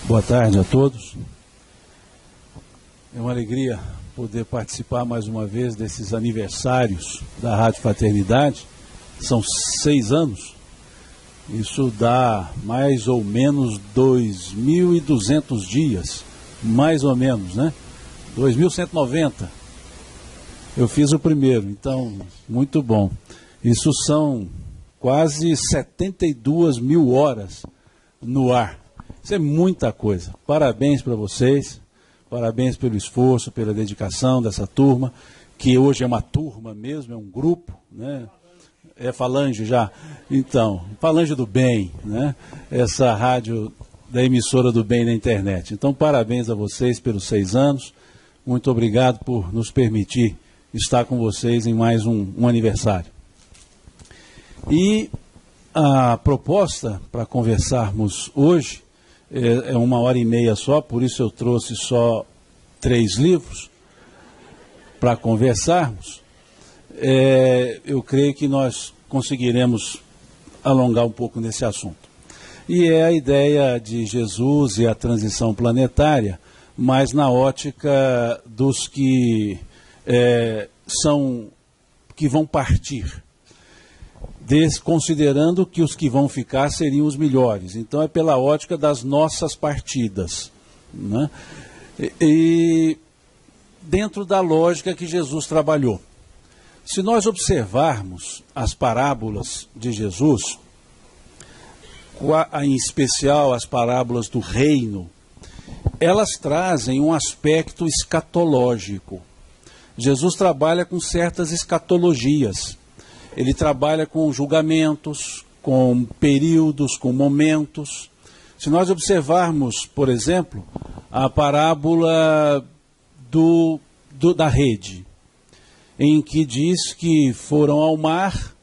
Boa tarde a todos. É uma alegria poder participar mais uma vez desses aniversários da Rádio Fraternidade. São 6 anos. Isso dá mais ou menos 2.200 dias, mais ou menos, né? 2.190. Eu fiz o primeiro, então, muito bom. Isso são quase 72 mil horas no ar. Isso é muita coisa. Parabéns para vocês, parabéns pelo esforço, pela dedicação dessa turma, que hoje é uma turma mesmo, é um grupo, né? É Falange já. Então, Falange do Bem, né? Essa rádio da emissora do bem na internet. Então, parabéns a vocês pelos 6 anos. Muito obrigado por nos permitir estar com vocês em mais um aniversário. E a proposta para conversarmos hoje é 1h30 só, por isso eu trouxe só 3 livros para conversarmos. Eu creio que nós conseguiremos alongar um pouco nesse assunto. E é a ideia de Jesus e a transição planetária, mas na ótica dos que que vão partir, considerando que os que vão ficar seriam os melhores. Então é pela ótica das nossas partidas, né? E dentro da lógica que Jesus trabalhou. Se nós observarmos as parábolas de Jesus, em especial as parábolas do reino, elas trazem um aspecto escatológico. Jesus trabalha com certas escatologias. Ele trabalha com julgamentos, com períodos, com momentos. Se nós observarmos, por exemplo, a parábola da rede, em que diz que foram ao mar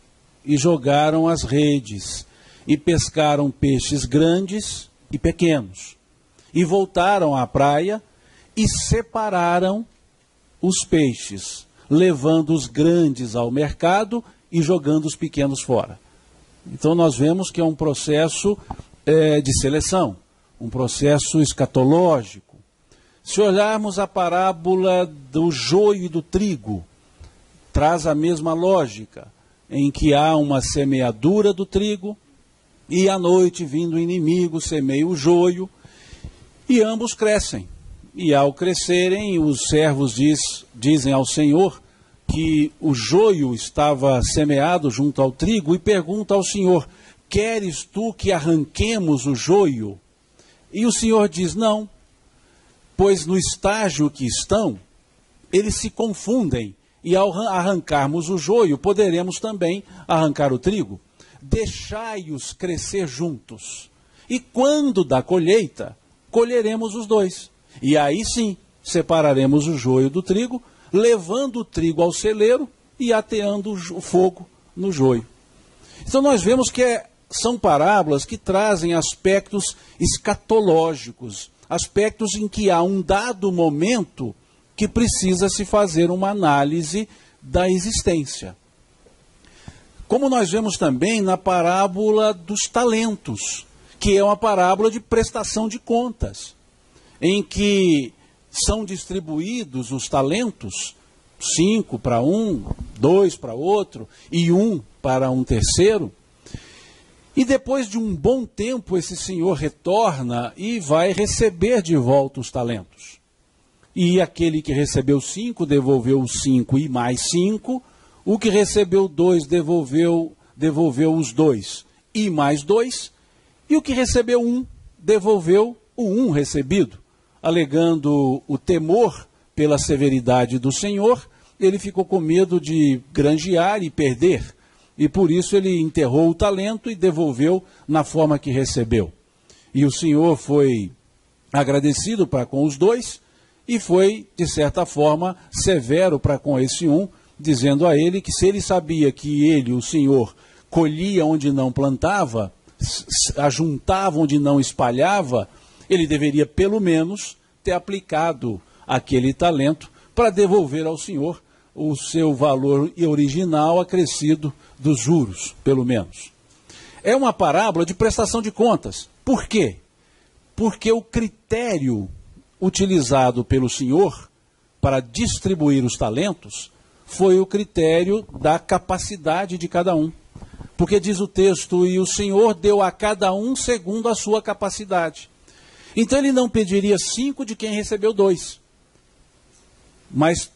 e jogaram as redes, e pescaram peixes grandes e pequenos, e voltaram à praia e separaram os peixes, levando os grandes ao mercado e jogando os pequenos fora. Então nós vemos que é um processo de seleção, um processo escatológico. Se olharmos a parábola do joio e do trigo, traz a mesma lógica, em que há uma semeadura do trigo, e à noite, vindo o inimigo, semeia o joio, e ambos crescem. E ao crescerem, os servos dizem ao Senhor que o joio estava semeado junto ao trigo, e pergunta ao Senhor: queres tu que arranquemos o joio? E o Senhor diz: não, pois no estágio que estão, eles se confundem, e ao arrancarmos o joio, poderemos também arrancar o trigo. Deixai-os crescer juntos, e quando da colheita, colheremos os dois. E aí sim, separaremos o joio do trigo, levando o trigo ao celeiro e ateando o fogo no joio. Então nós vemos que são parábolas que trazem aspectos escatológicos, aspectos em que há um dado momento que precisa se fazer uma análise da existência. Como nós vemos também na parábola dos talentos, que é uma parábola de prestação de contas, em que são distribuídos os talentos, 5 para um, 2 para outro, e 1 para um terceiro. E depois de um bom tempo, esse senhor retorna e vai receber de volta os talentos. E aquele que recebeu 5, devolveu os 5 e mais 5. O que recebeu 2, devolveu os 2 e mais 2. E o que recebeu 1, devolveu o 1 recebido. Alegando o temor pela severidade do Senhor, ele ficou com medo de granjear e perder. E por isso ele enterrou o talento e devolveu na forma que recebeu. E o Senhor foi agradecido para com os 2 e foi, de certa forma, severo para com esse 1, dizendo a ele que se ele sabia que ele, o Senhor, colhia onde não plantava, ajuntava onde não espalhava, ele deveria pelo menos ter aplicado aquele talento para devolver ao Senhor o seu valor original acrescido dos juros, pelo menos. É uma parábola de prestação de contas. Por quê? Porque o critério utilizado pelo Senhor para distribuir os talentos foi o critério da capacidade de cada um. Porque diz o texto, e o Senhor deu a cada um segundo a sua capacidade. Então ele não pediria 5 de quem recebeu 2. Mas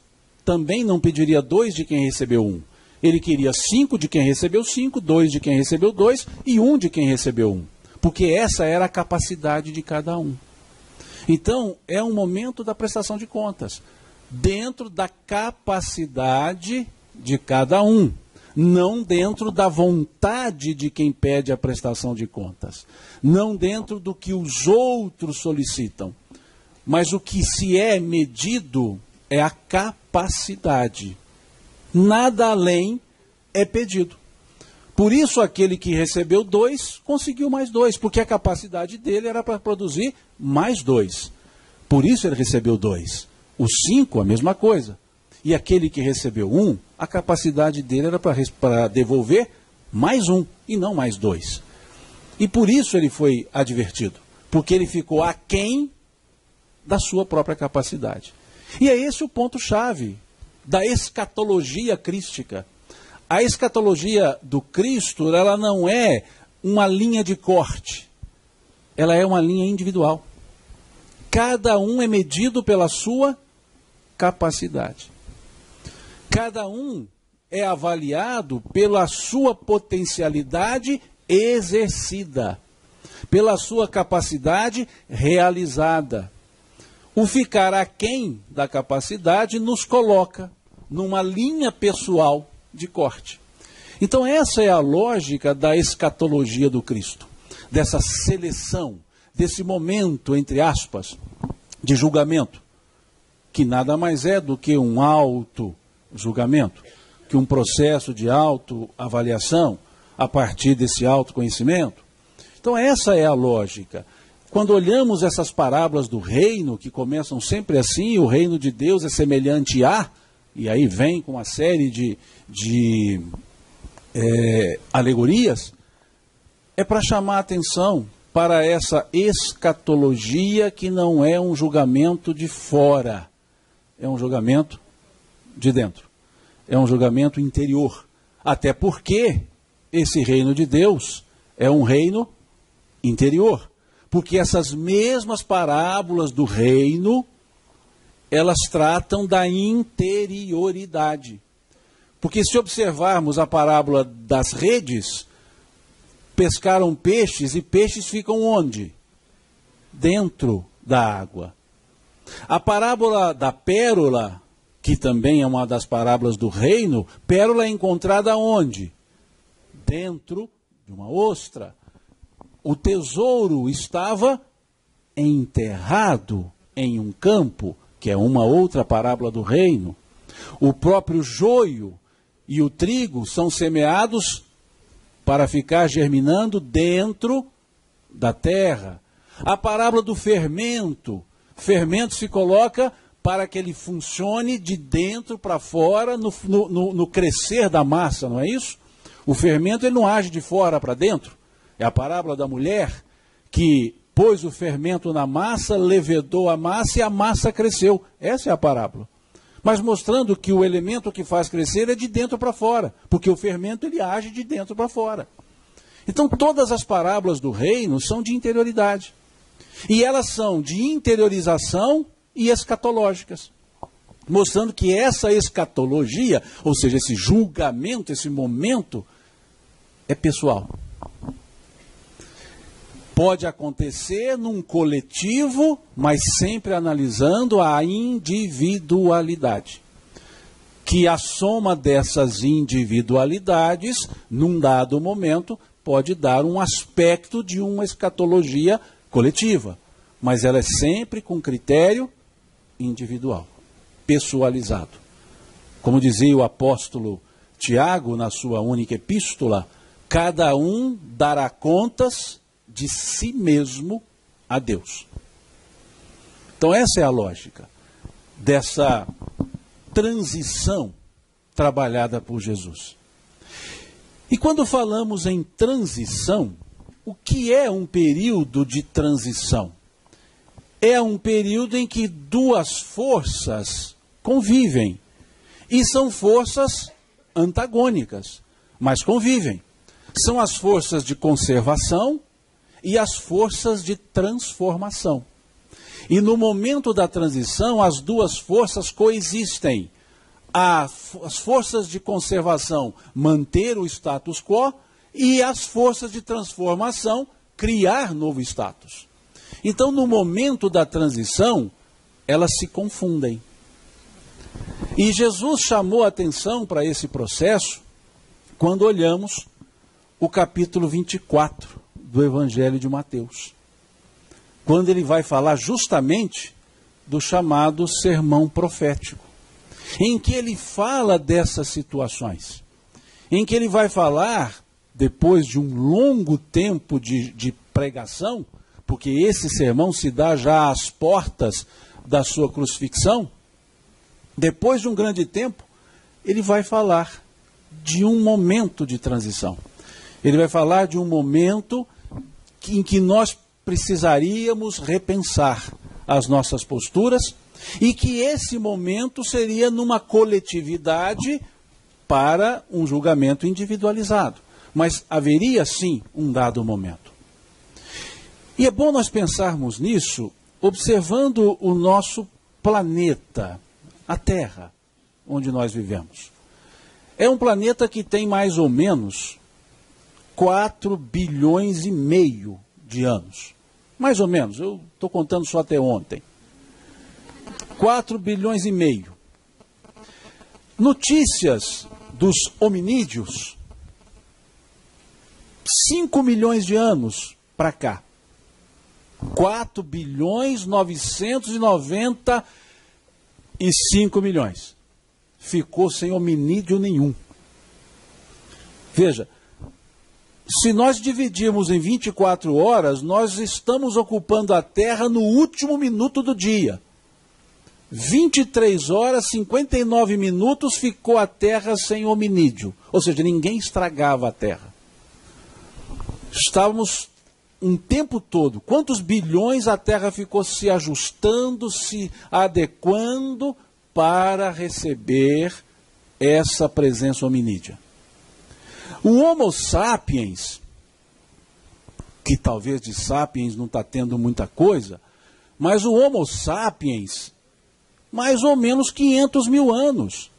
também não pediria 2 de quem recebeu 1. Ele queria 5 de quem recebeu 5, 2 de quem recebeu 2 e 1 de quem recebeu 1. Porque essa era a capacidade de cada um. Então, é um momento da prestação de contas. Dentro da capacidade de cada um. Não dentro da vontade de quem pede a prestação de contas. Não dentro do que os outros solicitam. Mas o que se é medido é a capacidade. Nada além é pedido. Por isso aquele que recebeu 2, conseguiu mais 2, porque a capacidade dele era para produzir mais 2. Por isso ele recebeu 2. Os 5, a mesma coisa. E aquele que recebeu 1, a capacidade dele era para devolver mais 1 e não mais 2. E por isso ele foi advertido, porque ele ficou aquém da sua própria capacidade. E é esse o ponto-chave da escatologia crística. A escatologia do Cristo, ela não é uma linha de corte, ela é uma linha individual. Cada um é medido pela sua capacidade. Cada um é avaliado pela sua potencialidade exercida, pela sua capacidade realizada. O ficar aquém da capacidade nos coloca numa linha pessoal de corte. Então essa é a lógica da escatologia do Cristo, dessa seleção, desse momento, entre aspas, de julgamento, que nada mais é do que um auto-julgamento, que um processo de autoavaliação a partir desse autoconhecimento. Então essa é a lógica. Quando olhamos essas parábolas do reino, que começam sempre assim, o reino de Deus é semelhante a, e aí vem com uma série de alegorias, é para chamar a atenção para essa escatologia que não é um julgamento de fora, é um julgamento de dentro, é um julgamento interior. Até porque esse reino de Deus é um reino interior. Porque essas mesmas parábolas do reino, elas tratam da interioridade. Porque se observarmos a parábola das redes, pescaram peixes e peixes ficam onde? Dentro da água. A parábola da pérola, que também é uma das parábolas do reino, pérola é encontrada onde? Dentro de uma ostra. O tesouro estava enterrado em um campo, que é uma outra parábola do reino. O próprio joio e o trigo são semeados para ficar germinando dentro da terra. A parábola do fermento. Fermento se coloca para que ele funcione de dentro para fora no crescer da massa, não é isso? O fermento ele não age de fora para dentro. É a parábola da mulher que pôs o fermento na massa, levedou a massa e a massa cresceu. Essa é a parábola. Mas mostrando que o elemento que faz crescer é de dentro para fora, porque o fermento ele age de dentro para fora. Então todas as parábolas do reino são de interioridade. E elas são de interiorização e escatológicas. Mostrando que essa escatologia, ou seja, esse julgamento, esse momento, é pessoal. Pode acontecer num coletivo, mas sempre analisando a individualidade. Que a soma dessas individualidades, num dado momento, pode dar um aspecto de uma escatologia coletiva. Mas ela é sempre com critério individual, pessoalizado. Como dizia o apóstolo Tiago na sua única epístola, cada um dará contas de si mesmo a Deus. Então essa é a lógica dessa transição trabalhada por Jesus. E quando falamos em transição, o que é um período de transição? é um período em que duas forças convivem. E são forças antagônicas, mas convivem. São as forças de conservação e as forças de transformação. E no momento da transição, as duas forças coexistem. As forças de conservação manter o status quo e as forças de transformação criar novo status. Então, no momento da transição, elas se confundem. E Jesus chamou a atenção para esse processo quando olhamos o capítulo 24 do Evangelho de Mateus. Quando ele vai falar justamente do chamado sermão profético, em que ele fala dessas situações, em que ele vai falar, depois de um longo tempo de pregação, porque esse sermão se dá já às portas da sua crucifixão, depois de um grande tempo, ele vai falar de um momento de transição. Ele vai falar de um momento em que nós precisaríamos repensar as nossas posturas e que esse momento seria numa coletividade para um julgamento individualizado. Mas haveria sim um dado momento. E é bom nós pensarmos nisso observando o nosso planeta, a Terra, onde nós vivemos. É um planeta que tem mais ou menos 4 bilhões e meio de anos. Mais ou menos, eu estou contando só até ontem. 4 bilhões e meio. Notícias dos hominídeos, 5 milhões de anos para cá. 4 bilhões 995 milhões. Ficou sem hominídeo nenhum. Veja, se nós dividirmos em 24 horas, nós estamos ocupando a Terra no último minuto do dia. 23 horas, 59 minutos ficou a Terra sem hominídeo. Ou seja, ninguém estragava a Terra. Estávamos um tempo todo. Quantos bilhões a Terra ficou se ajustando, se adequando para receber essa presença hominídea? O Homo sapiens, que talvez de sapiens não está tendo muita coisa, mas o Homo sapiens, mais ou menos 500 mil anos.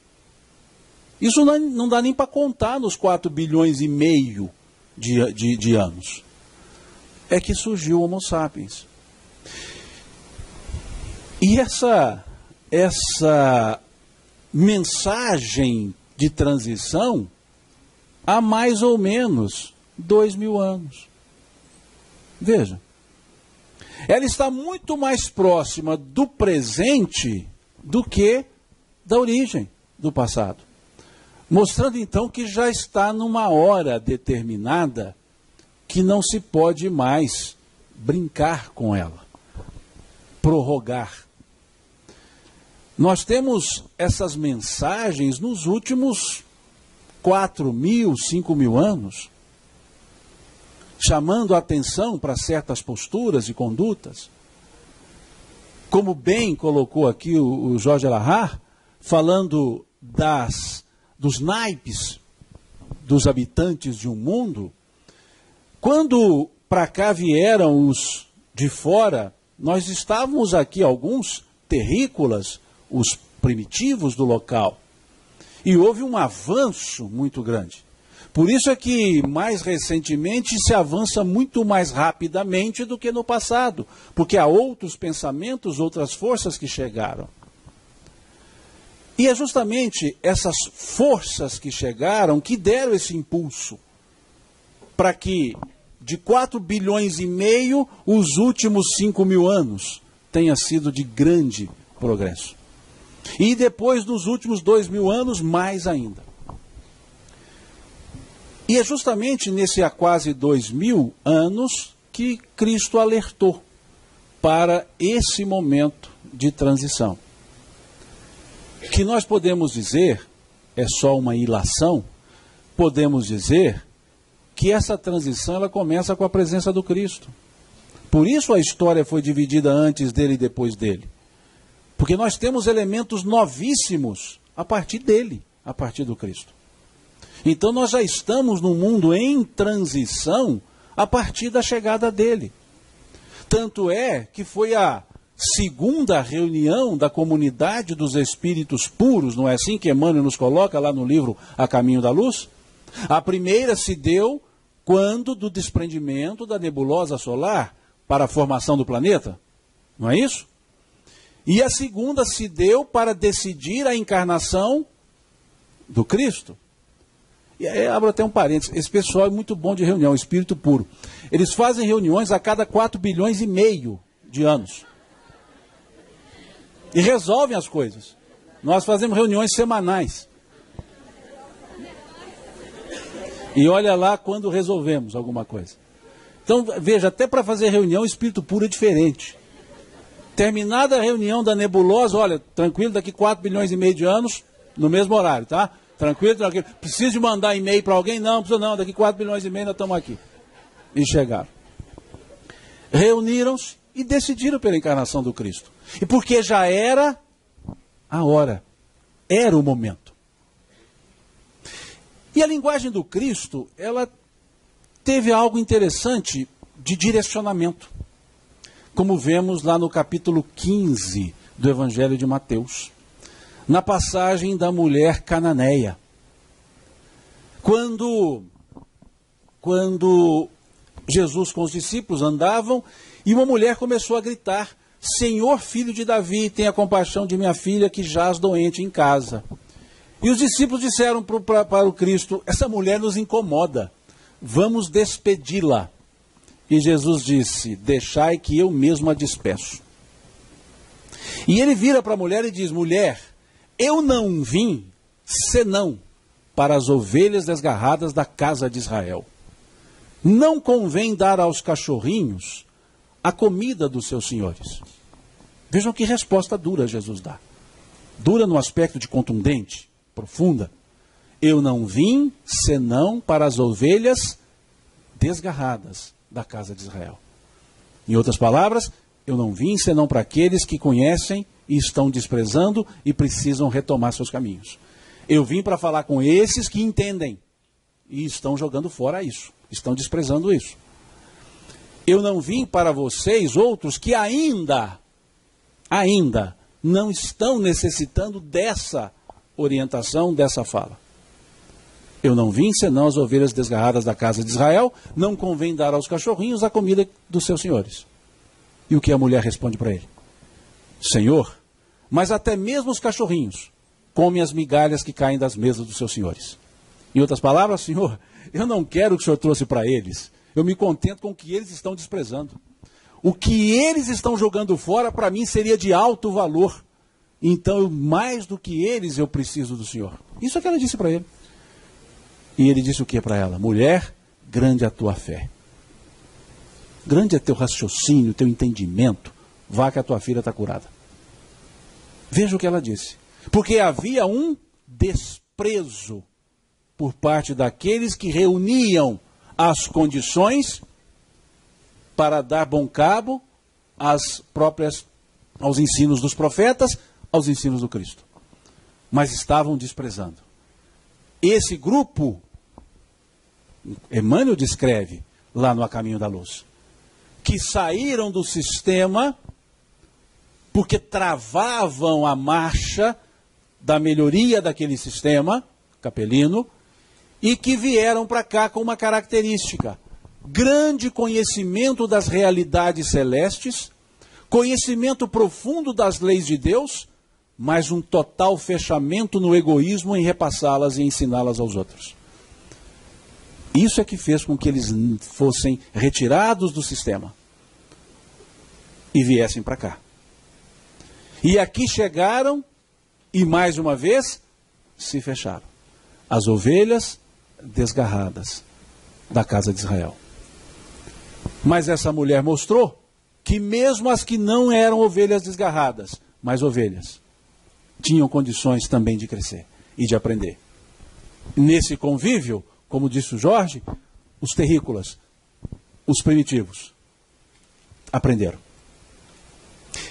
Isso não dá nem para contar nos 4 bilhões e meio de anos. É que surgiu o Homo sapiens. E essa mensagem de transição há mais ou menos 2.000 anos. Veja, ela está muito mais próxima do presente do que da origem do passado. Mostrando então que já está numa hora determinada que não se pode mais brincar com ela, prorrogar. Nós temos essas mensagens nos últimos 4.000, 5.000 anos, chamando a atenção para certas posturas e condutas. Como bem colocou aqui o Jorge Alahar, falando dos naipes dos habitantes de um mundo. Quando para cá vieram os de fora, nós estávamos aqui alguns terrícolas, os primitivos do local. E houve um avanço muito grande. Por isso é que, mais recentemente, se avança muito mais rapidamente do que no passado. Porque há outros pensamentos, outras forças que chegaram. E é justamente essas forças que chegaram que deram esse impulso para que, de 4 bilhões e meio, os últimos 5.000 anos tenha sido de grande progresso. E depois dos últimos 2.000 anos, mais ainda. E é justamente nesse há quase 2.000 anos que Cristo alertou para esse momento de transição. Que nós podemos dizer, é só uma ilação, podemos dizer que essa transição ela começa com a presença do Cristo. Por isso a história foi dividida antes dele e depois dele. Porque nós temos elementos novíssimos a partir dele, a partir do Cristo. Então nós já estamos num mundo em transição a partir da chegada dele. Tanto é que foi a segunda reunião da comunidade dos espíritos puros, não é assim que Emmanuel nos coloca lá no livro A Caminho da Luz? A primeira se deu quando do desprendimento da nebulosa solar para a formação do planeta, não é isso? E a segunda se deu para decidir a encarnação do Cristo. E aí, abro até um parênteses, esse pessoal é muito bom de reunião, espírito puro. Eles fazem reuniões a cada 4,5 bilhões de anos. E resolvem as coisas. Nós fazemos reuniões semanais. E olha lá quando resolvemos alguma coisa. Então, veja, até para fazer reunião, o espírito puro é diferente. Terminada a reunião da nebulosa, olha, tranquilo, daqui 4,5 bilhões de anos, no mesmo horário, tá? Tranquilo, tranquilo. Preciso de mandar e-mail para alguém? Não, precisa não, daqui 4,5 bilhões nós estamos aqui. E chegaram. Reuniram-se e decidiram pela encarnação do Cristo. E porque já era a hora, era o momento. E a linguagem do Cristo, ela teve algo interessante de direcionamento, como vemos lá no capítulo 15 do Evangelho de Mateus, na passagem da mulher cananeia. Quando Jesus com os discípulos andavam e uma mulher começou a gritar: Senhor, filho de Davi, tenha compaixão de minha filha que jaz doente em casa. E os discípulos disseram para o Cristo: essa mulher nos incomoda, vamos despedi-la. E Jesus disse: deixai que eu mesmo a despeço. E ele vira para a mulher e diz: mulher, eu não vim senão para as ovelhas desgarradas da casa de Israel. Não convém dar aos cachorrinhos a comida dos seus senhores. Vejam que resposta dura Jesus dá. Dura no aspecto de contundente, profunda. Eu não vim senão para as ovelhas desgarradas da casa de Israel. Em outras palavras, eu não vim senão para aqueles que conhecem e estão desprezando e precisam retomar seus caminhos. Eu vim para falar com esses que entendem e estão jogando fora isso, estão desprezando isso. Eu não vim para vocês, outros, que ainda não estão necessitando dessa orientação, dessa fala. Eu não vim senão as ovelhas desgarradas da casa de Israel, não convém dar aos cachorrinhos a comida dos seus senhores. E o que a mulher responde para ele? Senhor, mas até mesmo os cachorrinhos comem as migalhas que caem das mesas dos seus senhores. Em outras palavras, Senhor, eu não quero o que o Senhor trouxe para eles. Eu me contento com o que eles estão desprezando. O que eles estão jogando fora, para mim, seria de alto valor. Então, mais do que eles, eu preciso do Senhor. Isso é o que ela disse para ele. E ele disse o que para ela? Mulher, grande é a tua fé. Grande é teu raciocínio, teu entendimento. Vá que a tua filha está curada. Veja o que ela disse. Porque havia um desprezo por parte daqueles que reuniam as condições para dar bom cabo aos ensinos dos profetas, aos ensinos do Cristo. Mas estavam desprezando. Esse grupo, Emmanuel descreve lá no A Caminho da Luz, que saíram do sistema porque travavam a marcha da melhoria daquele sistema capelino e que vieram para cá com uma característica: grande conhecimento das realidades celestes, conhecimento profundo das leis de Deus, mas um total fechamento no egoísmo em repassá-las e ensiná-las aos outros. Isso é que fez com que eles fossem retirados do sistema e viessem para cá. E aqui chegaram e, mais uma vez, se fecharam. As ovelhas desgarradas da casa de Israel. Mas essa mulher mostrou que mesmo as que não eram ovelhas desgarradas, mas ovelhas, tinham condições também de crescer e de aprender. Nesse convívio, como disse o Jorge, os terrícolas, os primitivos, aprenderam.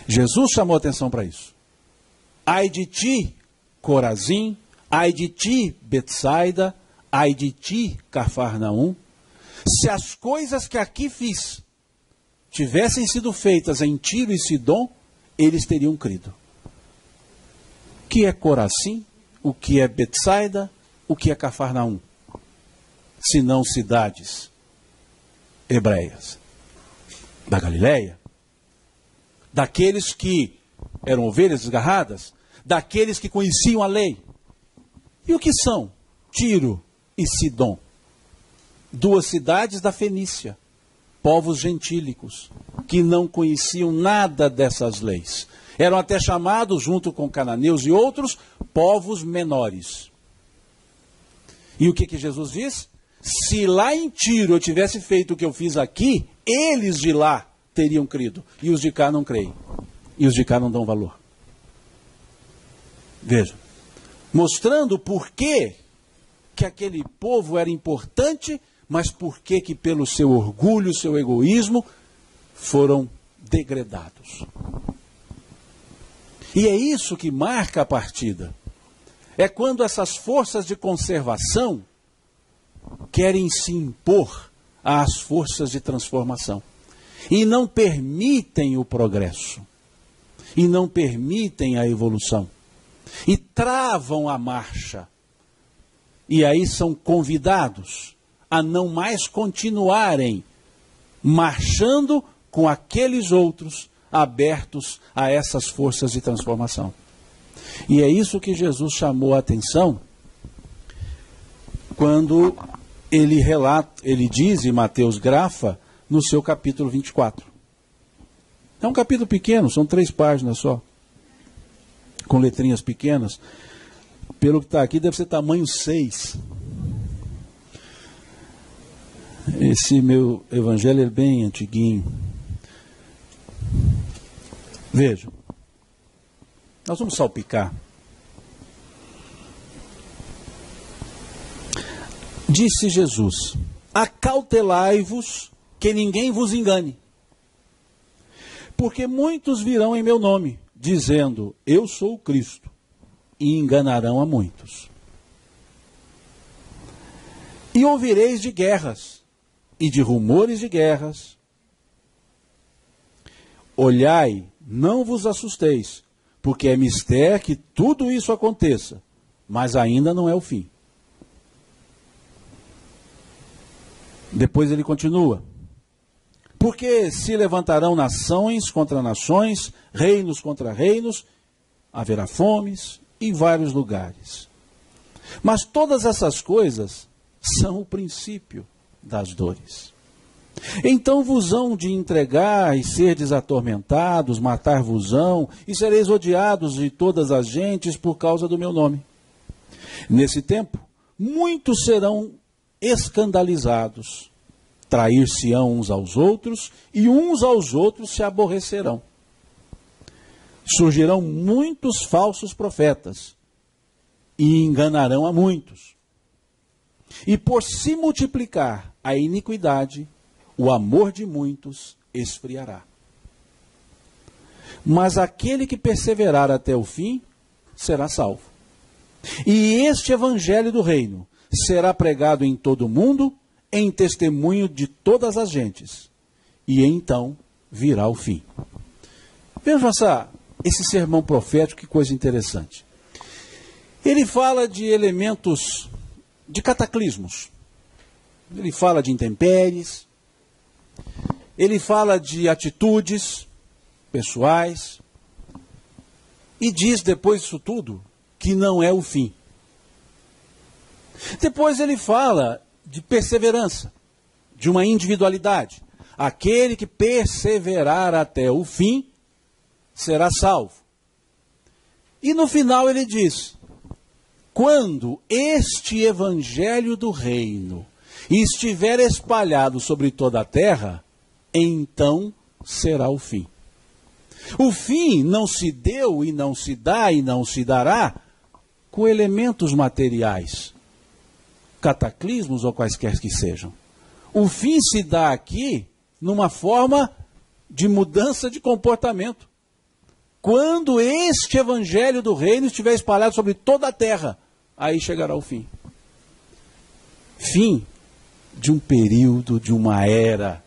Jesus chamou atenção para isso. Ai de ti, Corazim, ai de ti, Betsaida, ai de ti, Cafarnaum, se as coisas que aqui fiz tivessem sido feitas em Tiro e Sidom, eles teriam crido. O que é Corazim? O que é Betsaida? O que é Cafarnaum? Se não cidades hebreias da Galileia, daqueles que eram ovelhas desgarradas, daqueles que conheciam a lei. E o que são Tiro e Sidom? Duas cidades da Fenícia, povos gentílicos, que não conheciam nada dessas leis. Eram até chamados, junto com cananeus e outros, povos menores. E o que Jesus diz? Se lá em Tiro eu tivesse feito o que eu fiz aqui, eles de lá teriam crido. E os de cá não creem. E os de cá não dão valor. Veja. Mostrando por que aquele povo era importante, mas por que pelo seu orgulho, seu egoísmo, foram degradados. E é isso que marca a partida. É quando essas forças de conservação querem se impor às forças de transformação. E não permitem o progresso. E não permitem a evolução. E travam a marcha. E aí são convidados a não mais continuarem marchando com aqueles outros abertos a essas forças de transformação. E é isso que Jesus chamou a atenção quando ele relata, ele diz, e Mateus grafa, no seu capítulo 24. É um capítulo pequeno, são 3 páginas só, com letrinhas pequenas. Pelo que está aqui, deve ser tamanho 6. Esse meu evangelho é bem antiguinho. Vejam. Nós vamos salpicar. Disse Jesus: acautelai-vos que ninguém vos engane. Porque muitos virão em meu nome, dizendo, eu sou o Cristo, e enganarão a muitos. E ouvireis de guerras, e de rumores de guerras. Olhai, não vos assusteis, porque é mister que tudo isso aconteça, mas ainda não é o fim. Depois ele continua. Porque se levantarão nações contra nações, reinos contra reinos, haverá fomes em vários lugares. Mas todas essas coisas são o princípio das dores. Então vos hão de entregar e serdes atormentados, matar-vos-ão, e sereis odiados de todas as gentes por causa do meu nome. Nesse tempo, muitos serão escandalizados, trair-se-ão uns aos outros, e uns aos outros se aborrecerão. Surgirão muitos falsos profetas, e enganarão a muitos. E por se multiplicar a iniquidade, o amor de muitos esfriará. Mas aquele que perseverar até o fim, será salvo. E este evangelho do reino será pregado em todo o mundo, em testemunho de todas as gentes. E então virá o fim. Veja esse sermão profético, que coisa interessante. Ele fala de elementos, de cataclismos. Ele fala de intempéries. Ele fala de atitudes pessoais. E diz, depois disso tudo, que não é o fim. Depois ele fala de perseverança, de uma individualidade. Aquele que perseverar até o fim será salvo. E no final ele diz: quando este evangelho do reino estiver espalhado sobre toda a terra, então será o fim. O fim não se deu e não se dá e não se dará com elementos materiais, cataclismos ou quaisquer que sejam. O fim se dá aqui numa forma de mudança de comportamento. Quando este evangelho do reino estiver espalhado sobre toda a terra, aí chegará o fim. Fim de um período, de uma era.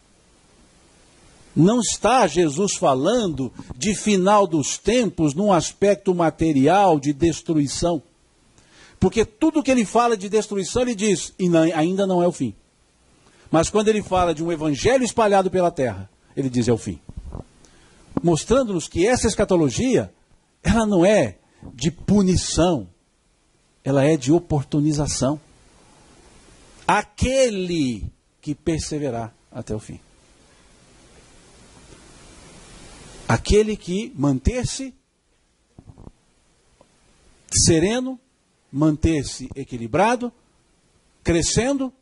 Não está Jesus falando de final dos tempos num aspecto material de destruição. Porque tudo que ele fala de destruição, ele diz, e não, ainda não é o fim. Mas quando ele fala de um evangelho espalhado pela terra, ele diz é o fim. Mostrando-nos que essa escatologia, ela não é de punição, ela é de oportunização. Aquele que perseverar até o fim. Aquele que manter-se sereno, manter-se equilibrado, crescendo,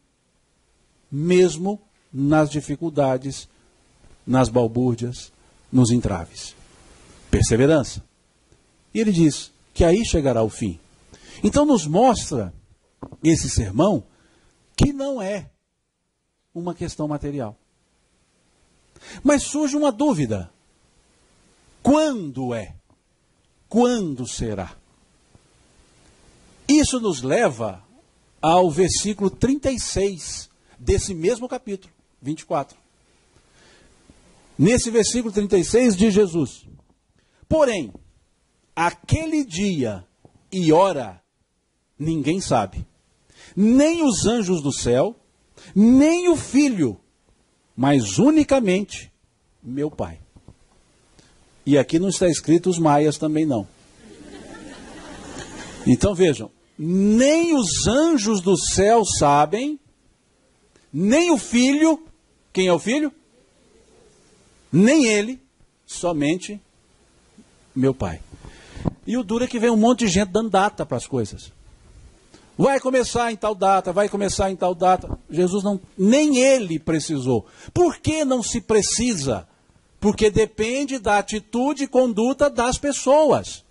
mesmo nas dificuldades, nas balbúrdias, nos entraves. Perseverança. E ele diz que aí chegará o fim. Então nos mostra esse sermão que não é uma questão material. Mas surge uma dúvida. Quando é? Quando será? Isso nos leva ao versículo 36 desse mesmo capítulo, 24. Nesse versículo 36 diz Jesus: porém, aquele dia e hora ninguém sabe, nem os anjos do céu, nem o Filho, mas unicamente meu Pai. E aqui não está escrito os maias também não. Então vejam, nem os anjos do céu sabem, nem o Filho, quem é o Filho? Nem ele, somente meu Pai. E o duro é que vem um monte de gente dando data para as coisas. Vai começar em tal data, vai começar em tal data. Jesus não, nem ele precisou. Por que não se precisa? Porque depende da atitude e conduta das pessoas.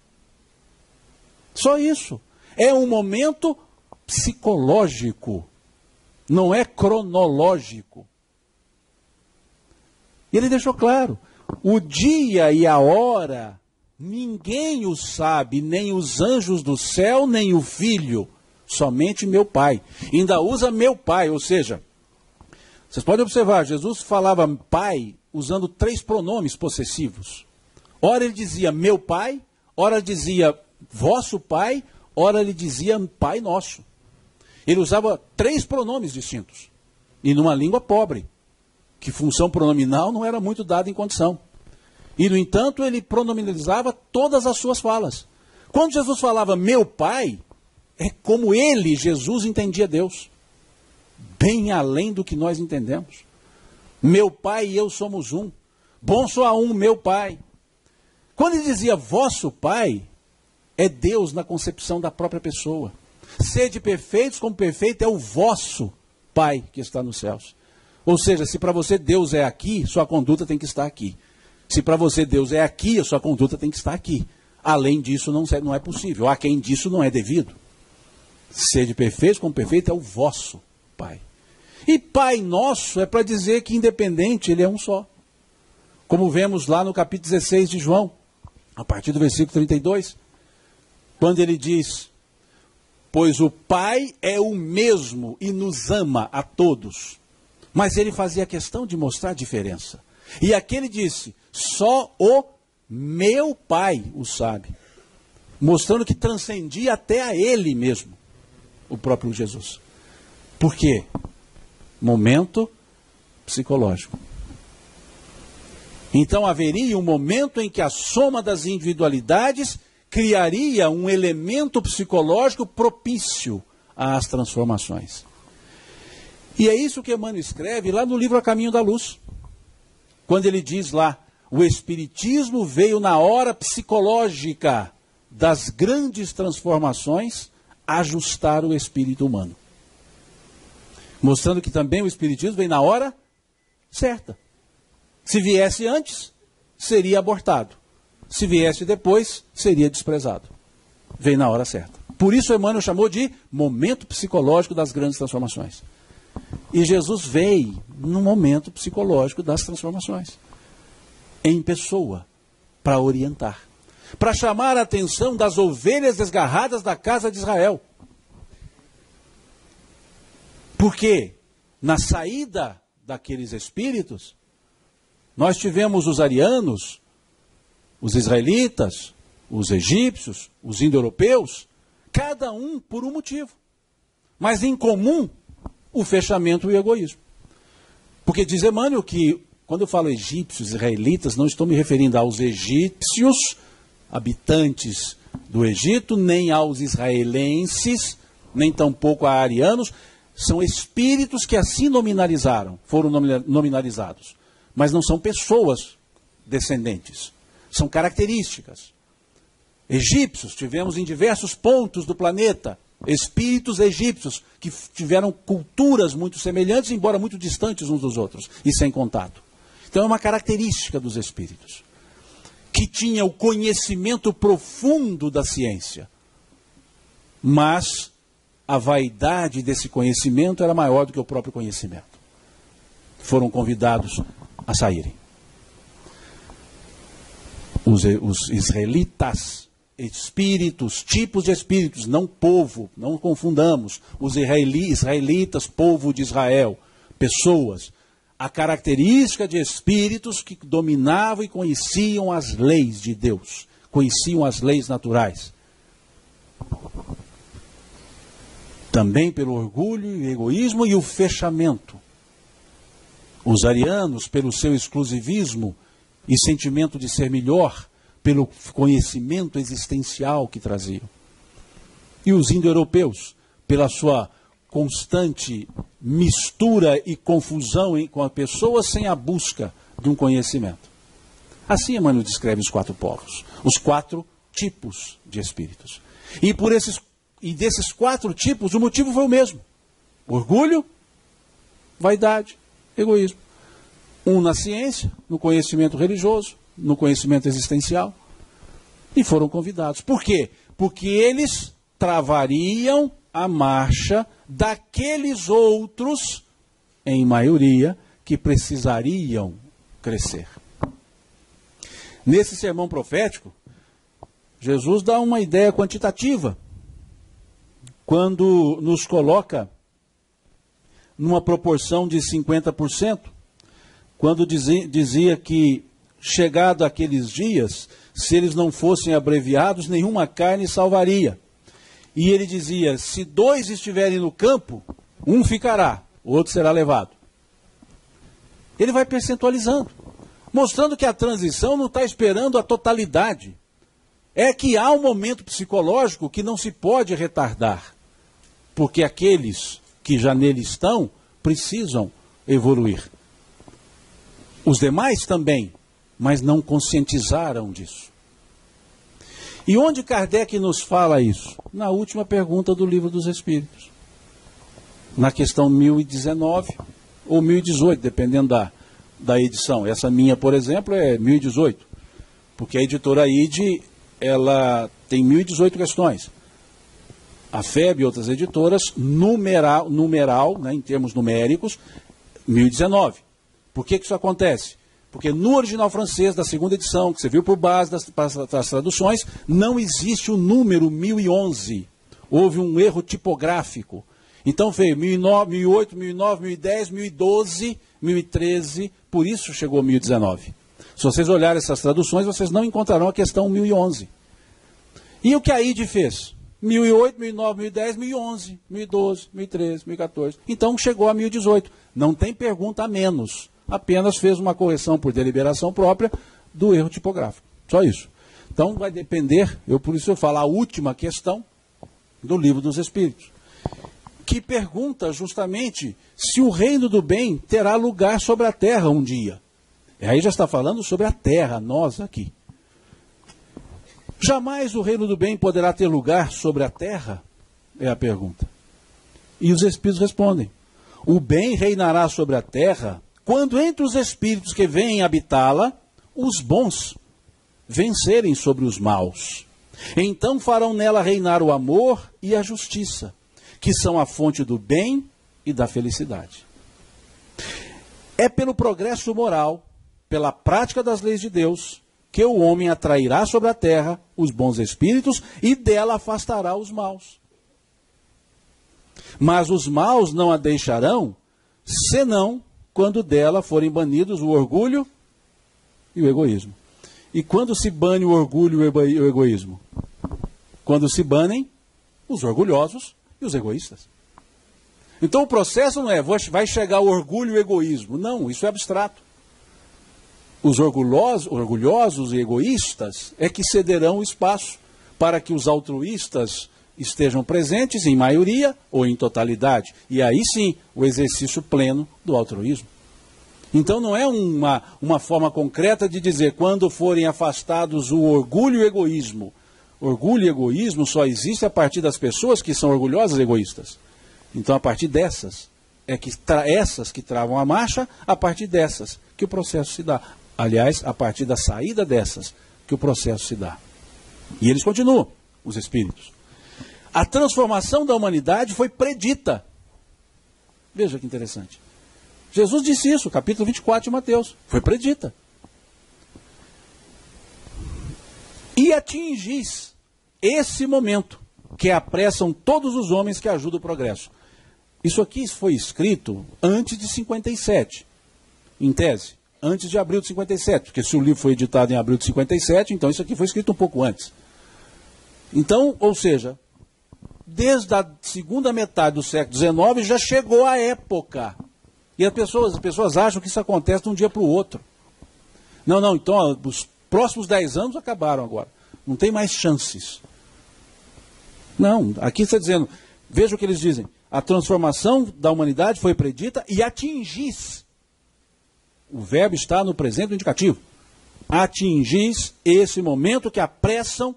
Só isso. É um momento psicológico, não é cronológico. E ele deixou claro, o dia e a hora, ninguém o sabe, nem os anjos do céu, nem o Filho, somente meu Pai. Ainda usa meu Pai, ou seja, vocês podem observar, Jesus falava Pai usando 3 pronomes possessivos. Ora ele dizia meu Pai, ora ele dizia vosso Pai, ora ele dizia Pai Nosso. Ele usava 3 pronomes distintos. E numa língua pobre, que função pronominal não era muito dada em condição. E, no entanto, ele pronominalizava todas as suas falas. Quando Jesus falava meu Pai, é como ele, Jesus, entendia Deus. Bem além do que nós entendemos. Meu Pai e eu somos um. Bom só há um, meu Pai. Quando ele dizia vosso Pai, é Deus na concepção da própria pessoa. Sede perfeitos como perfeito é o vosso Pai que está nos céus. Ou seja, se para você Deus é aqui, sua conduta tem que estar aqui. Se para você Deus é aqui, a sua conduta tem que estar aqui. Além disso, não é possível. A quem disso não é devido. Sede perfeitos como perfeito é o vosso Pai. E Pai Nosso é para dizer que independente, Ele é um só. Como vemos lá no capítulo 16 de João, a partir do versículo 32, quando ele diz, pois o Pai é o mesmo e nos ama a todos. Mas ele fazia questão de mostrar a diferença. E aqui ele disse, só o meu Pai o sabe. Mostrando que transcendia até a ele mesmo, o próprio Jesus. Por quê? Momento psicológico. Então haveria um momento em que a soma das individualidades criaria um elemento psicológico propício às transformações. E é isso que Emmanuel escreve lá no livro A Caminho da Luz. Quando ele diz lá, o Espiritismo veio na hora psicológica das grandes transformações ajustar o espírito humano. Mostrando que também o Espiritismo vem na hora certa. Se viesse antes, seria abortado. Se viesse depois, seria desprezado. Vem na hora certa. Por isso Emmanuel chamou de momento psicológico das grandes transformações. E Jesus veio no momento psicológico das transformações. em pessoa para orientar, para chamar a atenção das ovelhas desgarradas da casa de Israel. Porque na saída daqueles espíritos, nós tivemos os arianos, os israelitas, os egípcios, os indo-europeus, cada um por um motivo. Mas em comum, o fechamento e o egoísmo. Porque diz Emmanuel que, quando eu falo egípcios, israelitas, não estou me referindo aos egípcios, habitantes do Egito, nem aos israelenses, nem tampouco a arianos. São espíritos que assim nominalizaram, foram nominalizados. Mas não são pessoas descendentes. São características. Egípcios, tivemos em diversos pontos do planeta, espíritos egípcios, que tiveram culturas muito semelhantes, embora muito distantes uns dos outros, e sem contato. Então é uma característica dos espíritos, que tinha o conhecimento profundo da ciência, mas a vaidade desse conhecimento era maior do que o próprio conhecimento. Foram convidados a saírem. Os israelitas, espíritos, tipos de espíritos, não povo, não confundamos. Os israelitas, povo de Israel, pessoas. A característica de espíritos que dominavam e conheciam as leis de Deus, conheciam as leis naturais. Também pelo orgulho e egoísmo e o fechamento. Os arianos, pelo seu exclusivismo e sentimento de ser melhor, pelo conhecimento existencial que traziam. E os indo-europeus, pela sua constante mistura e confusão com a pessoa sem a busca de um conhecimento. Assim Emmanuel descreve os 4 povos, os 4 tipos de espíritos. E desses 4 tipos, o motivo foi o mesmo: orgulho, vaidade, egoísmo. Um na ciência, no conhecimento religioso, no conhecimento existencial, e foram convidados. Por quê? Porque eles travariam a marcha daqueles outros, em maioria, que precisariam crescer. Nesse sermão profético, Jesus dá uma ideia quantitativa, quando nos coloca numa proporção de 50%, quando dizia que, chegado aqueles dias, se eles não fossem abreviados, nenhuma carne salvaria. E ele dizia, se 2 estiverem no campo, um ficará, o outro será levado. Ele vai percentualizando, mostrando que a transição não está esperando a totalidade. É que há um momento psicológico que não se pode retardar, porque aqueles que já nele estão precisam evoluir. Os demais também, mas não conscientizaram disso. E onde Kardec nos fala isso? Na última pergunta do Livro dos Espíritos. Na questão 1019 ou 1018, dependendo da edição. Essa minha, por exemplo, é 1018. Porque a editora ID, ela tem 1018 questões. A FEB e outras editoras, numeral, né, em termos numéricos, 1019. Por que isso acontece? Porque no original francês da segunda edição, que você viu por base das traduções, não existe o número 1011. Houve um erro tipográfico. Então veio 1009, 1008, 1009, 1010, 1012, 1013, por isso chegou 1019. Se vocês olharem essas traduções, vocês não encontrarão a questão 1011. E o que a ID fez? 1008, 1009, 1010, 1011, 1012, 1013, 1014. Então chegou a 1018. Não tem pergunta a menos. Apenas fez uma correção por deliberação própria do erro tipográfico. Só isso. Então vai depender, por isso eu falo a última questão do Livro dos Espíritos, que pergunta justamente se o reino do bem terá lugar sobre a terra um dia. E aí já está falando sobre a terra, nós aqui. Jamais o reino do bem poderá ter lugar sobre a terra? É a pergunta. E os Espíritos respondem: o bem reinará sobre a terra quando entre os espíritos que vêm habitá-la, os bons vencerem sobre os maus. Então farão nela reinar o amor e a justiça, que são a fonte do bem e da felicidade. É pelo progresso moral pela prática das leis de Deus, que o homem atrairá sobre a terra os bons espíritos e dela afastará os maus. Mas os maus não a deixarão, senão quando dela forem banidos o orgulho e o egoísmo. E quando se bane o orgulho e o egoísmo? Quando se banem os orgulhosos e os egoístas. Então o processo não é, vai chegar o orgulho e o egoísmo. Não, isso é abstrato. Os orgulhosos e egoístas é que cederão o espaço para que os altruístas estejam presentes em maioria ou em totalidade. E aí sim, o exercício pleno do altruísmo. Então não é uma forma concreta de dizer quando forem afastados o orgulho e o egoísmo. Orgulho e egoísmo só existe a partir das pessoas que são orgulhosas e egoístas. Então a partir dessas, essas que travam a marcha, a partir dessas que o processo se dá. Aliás, a partir da saída dessas que o processo se dá. E eles continuam, os espíritos. A transformação da humanidade foi predita. Veja que interessante. Jesus disse isso, capítulo 24 de Mateus. Foi predita. E atingis esse momento que apressam todos os homens que ajudam o progresso. Isso aqui foi escrito antes de 57, em tese, antes de abril de 57, porque se o livro foi editado em abril de 57, então isso aqui foi escrito um pouco antes. Então, ou seja, desde a segunda metade do século XIX já chegou a época. E as pessoas acham que isso acontece de um dia para o outro. Não, então ó, os próximos 10 anos acabaram agora. Não tem mais chances. Não, aqui está dizendo, veja o que eles dizem. A transformação da humanidade foi predita e atingis. O verbo está no presente indicativo. Atingis esse momento que apressam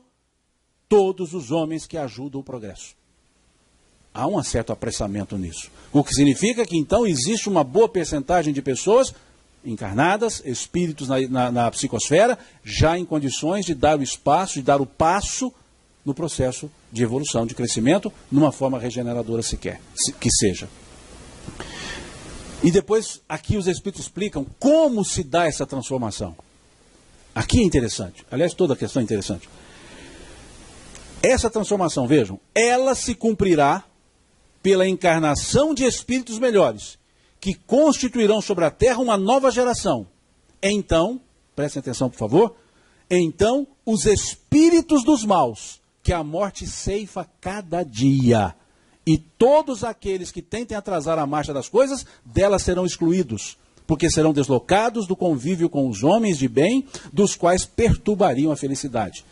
todos os homens que ajudam o progresso. Há um certo apressamento nisso. O que significa que então existe uma boa percentagem de pessoas encarnadas, espíritos na psicosfera, já em condições de dar o espaço, de dar o passo no processo de evolução, de crescimento, numa forma regeneradora que seja. E depois, aqui os espíritos explicam como se dá essa transformação. Aqui é interessante. Aliás, toda a questão é interessante. Essa transformação, vejam, ela se cumprirá pela encarnação de espíritos melhores, que constituirão sobre a Terra uma nova geração. Então, prestem atenção por favor, então os espíritos dos maus, que a morte ceifa cada dia, e todos aqueles que tentem atrasar a marcha das coisas, delas serão excluídos, porque serão deslocados do convívio com os homens de bem, dos quais perturbariam a felicidade.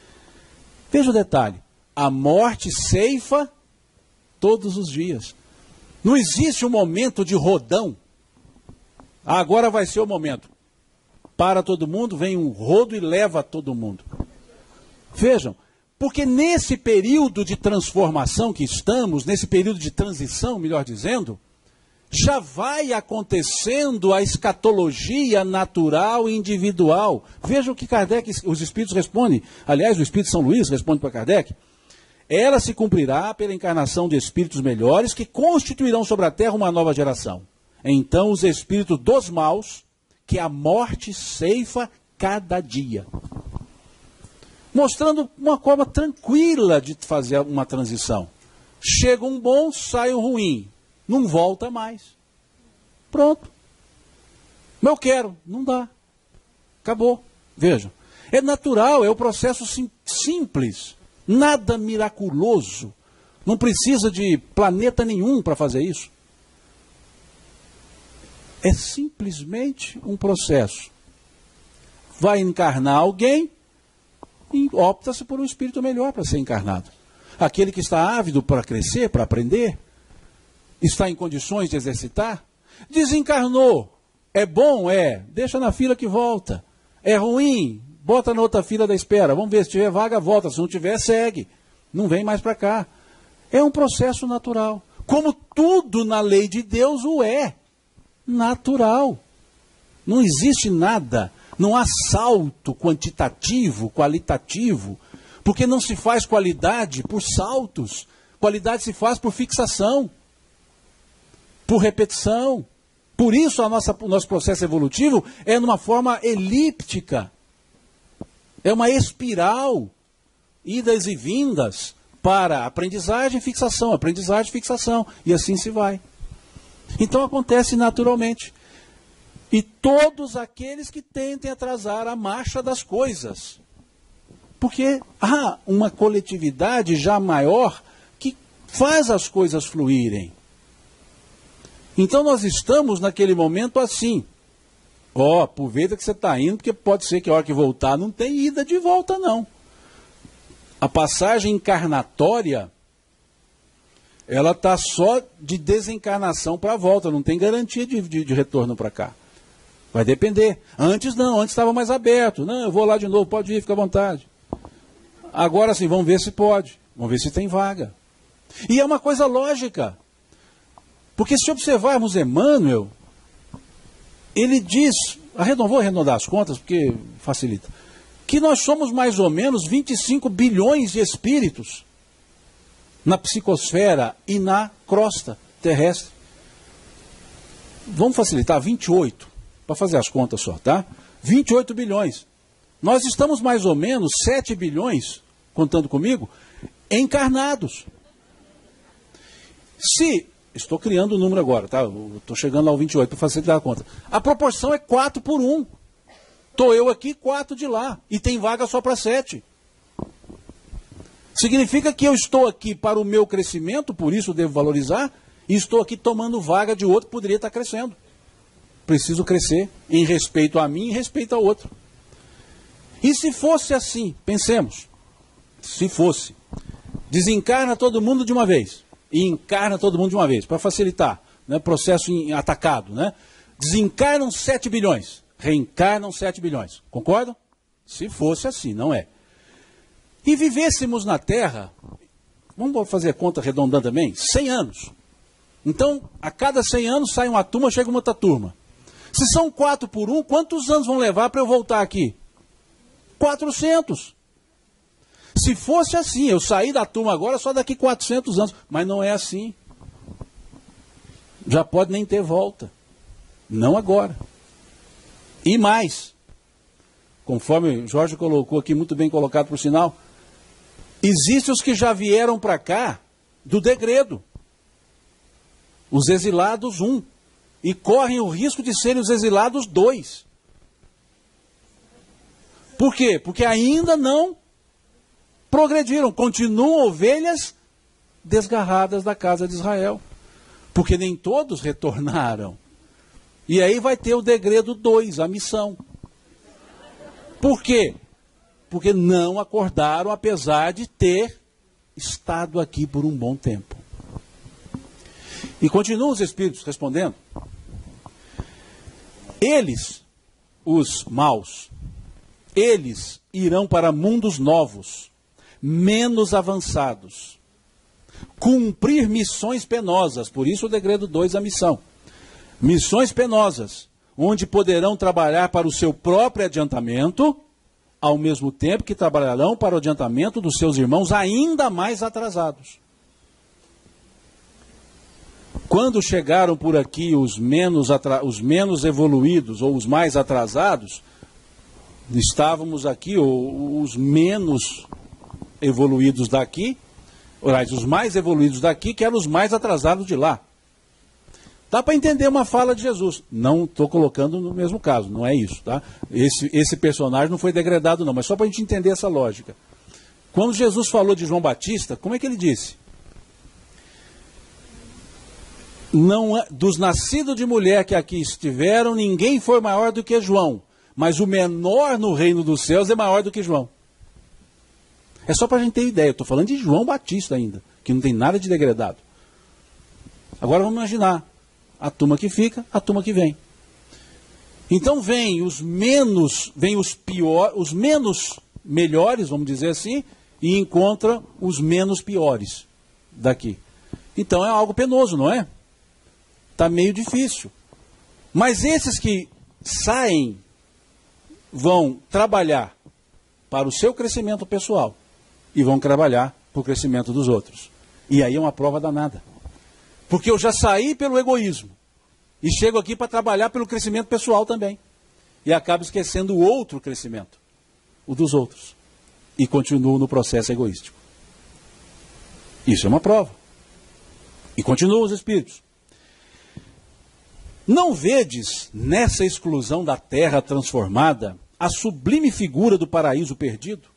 Veja o detalhe, a morte ceifa todos os dias. Não existe um momento de rodão. Agora vai ser o momento. Para todo mundo, vem um rodo e leva todo mundo. Vejam, porque nesse período de transformação que estamos, nesse período de transição, melhor dizendo, já vai acontecendo a escatologia natural e individual. Vejam o que Kardec, os espíritos respondem. Aliás, o espírito São Luís responde para Kardec. Ela se cumprirá pela encarnação de espíritos melhores que constituirão sobre a Terra uma nova geração. Então os espíritos dos maus, que a morte ceifa cada dia. Mostrando uma forma tranquila de fazer uma transição. Chega um bom, sai um ruim. Não volta mais. Pronto. Mas eu quero. Não dá. Acabou. Vejam. É natural, é o processo simples. Nada miraculoso. Não precisa de planeta nenhum para fazer isso. É simplesmente um processo. Vai encarnar alguém e opta-se por um espírito melhor para ser encarnado. Aquele que está ávido para crescer, para aprender, está em condições de exercitar, desencarnou. É bom? É. Deixa na fila que volta. É ruim? Bota na outra fila da espera. Vamos ver, se tiver vaga, volta. Se não tiver, segue. Não vem mais para cá. É um processo natural. Como tudo na lei de Deus o é. Natural. Não existe nada. Não há salto quantitativo, qualitativo. Porque não se faz qualidade por saltos. Qualidade se faz por fixação. Por repetição. Por isso o nosso processo evolutivo é numa forma elíptica. É uma espiral, idas e vindas, para aprendizagem, fixação, e assim se vai. Então acontece naturalmente. E todos aqueles que tentem atrasar a marcha das coisas. Porque há uma coletividade já maior que faz as coisas fluírem. Então nós estamos naquele momento assim. Aproveita que você está indo, porque pode ser que a hora que voltar não tem ida de volta não. A passagem encarnatória, ela está só de desencarnação para a volta, não tem garantia de retorno para cá. Vai depender. Antes não, antes estava mais aberto. Não, eu vou lá de novo, pode ir, fica à vontade. Agora sim, vamos ver se pode. Vamos ver se tem vaga. E é uma coisa lógica. Porque se observarmos Emmanuel, ele diz, vou arredondar as contas porque facilita, que nós somos mais ou menos 25 bilhões de espíritos na psicosfera e na crosta terrestre. Vamos facilitar, 28, para fazer as contas só, tá? 28 bilhões. Nós estamos mais ou menos 7 bilhões, contando comigo, encarnados. Estou criando o número agora, tá? Estou chegando ao 28 para facilitar a conta. A proporção é 4 por 1. Estou eu aqui, 4 de lá. E tem vaga só para 7. Significa que eu estou aqui para o meu crescimento, por isso devo valorizar, e estou aqui tomando vaga de outro que poderia estar crescendo. Preciso crescer em respeito a mim e em respeito ao outro. E se fosse assim, pensemos, se fosse, desencarna todo mundo de uma vez, e encarna todo mundo de uma vez, para facilitar, né, processo atacado, né? Desencarnam 7 bilhões, reencarnam 7 bilhões, concordam? Se fosse assim, não é. E vivêssemos na Terra, vamos fazer a conta arredondando também, 100 anos. Então, a cada 100 anos sai uma turma, chega uma outra turma. Se são 4 por 1, quantos anos vão levar para eu voltar aqui? 400. Se fosse assim, eu saí da turma agora só daqui 400 anos. Mas não é assim. Já pode nem ter volta. Não agora. E mais, conforme o Jorge colocou aqui, muito bem colocado por sinal, existem os que já vieram para cá do degredo. Os exilados 1. E correm o risco de serem os exilados 2. Por quê? Porque ainda não progrediram, continuam ovelhas desgarradas da casa de Israel. Porque nem todos retornaram. E aí vai ter o degredo 2, a missão. Por quê? Porque não acordaram, apesar de ter estado aqui por um bom tempo. E continuam os espíritos respondendo. Eles, os maus, eles irão para mundos novos, menos avançados, cumprir missões penosas, por isso o degredo 2, a missão. Missões penosas, onde poderão trabalhar para o seu próprio adiantamento, ao mesmo tempo que trabalharão para o adiantamento dos seus irmãos ainda mais atrasados. Quando chegaram por aqui os menos evoluídos ou os mais atrasados, estávamos aqui, ou os menos evoluídos daqui, os mais evoluídos daqui, que eram os mais atrasados de lá. Dá para entender uma fala de Jesus. Não estou colocando no mesmo caso, não é isso, tá? Esse personagem não foi degradado não, mas só para a gente entender essa lógica. Quando Jesus falou de João Batista, como é que ele disse? Não, dos nascidos de mulher que aqui estiveram, ninguém foi maior do que João, mas o menor no reino dos céus é maior do que João. É só para a gente ter ideia, eu estou falando de João Batista ainda, que não tem nada de degradado. Agora vamos imaginar, a turma que fica, a turma que vem. Então vem os menos melhores, vamos dizer assim, e encontra os menos piores daqui. Então é algo penoso, não é? Está meio difícil. Mas esses que saem vão trabalhar para o seu crescimento pessoal e vão trabalhar para o crescimento dos outros. E aí é uma prova danada. Porque eu já saí pelo egoísmo. E chego aqui para trabalhar pelo crescimento pessoal também. E acabo esquecendo o outro crescimento, o dos outros. E continuo no processo egoístico. Isso é uma prova. E continuam os espíritos. Não vedes nessa exclusão da terra transformada a sublime figura do paraíso perdido?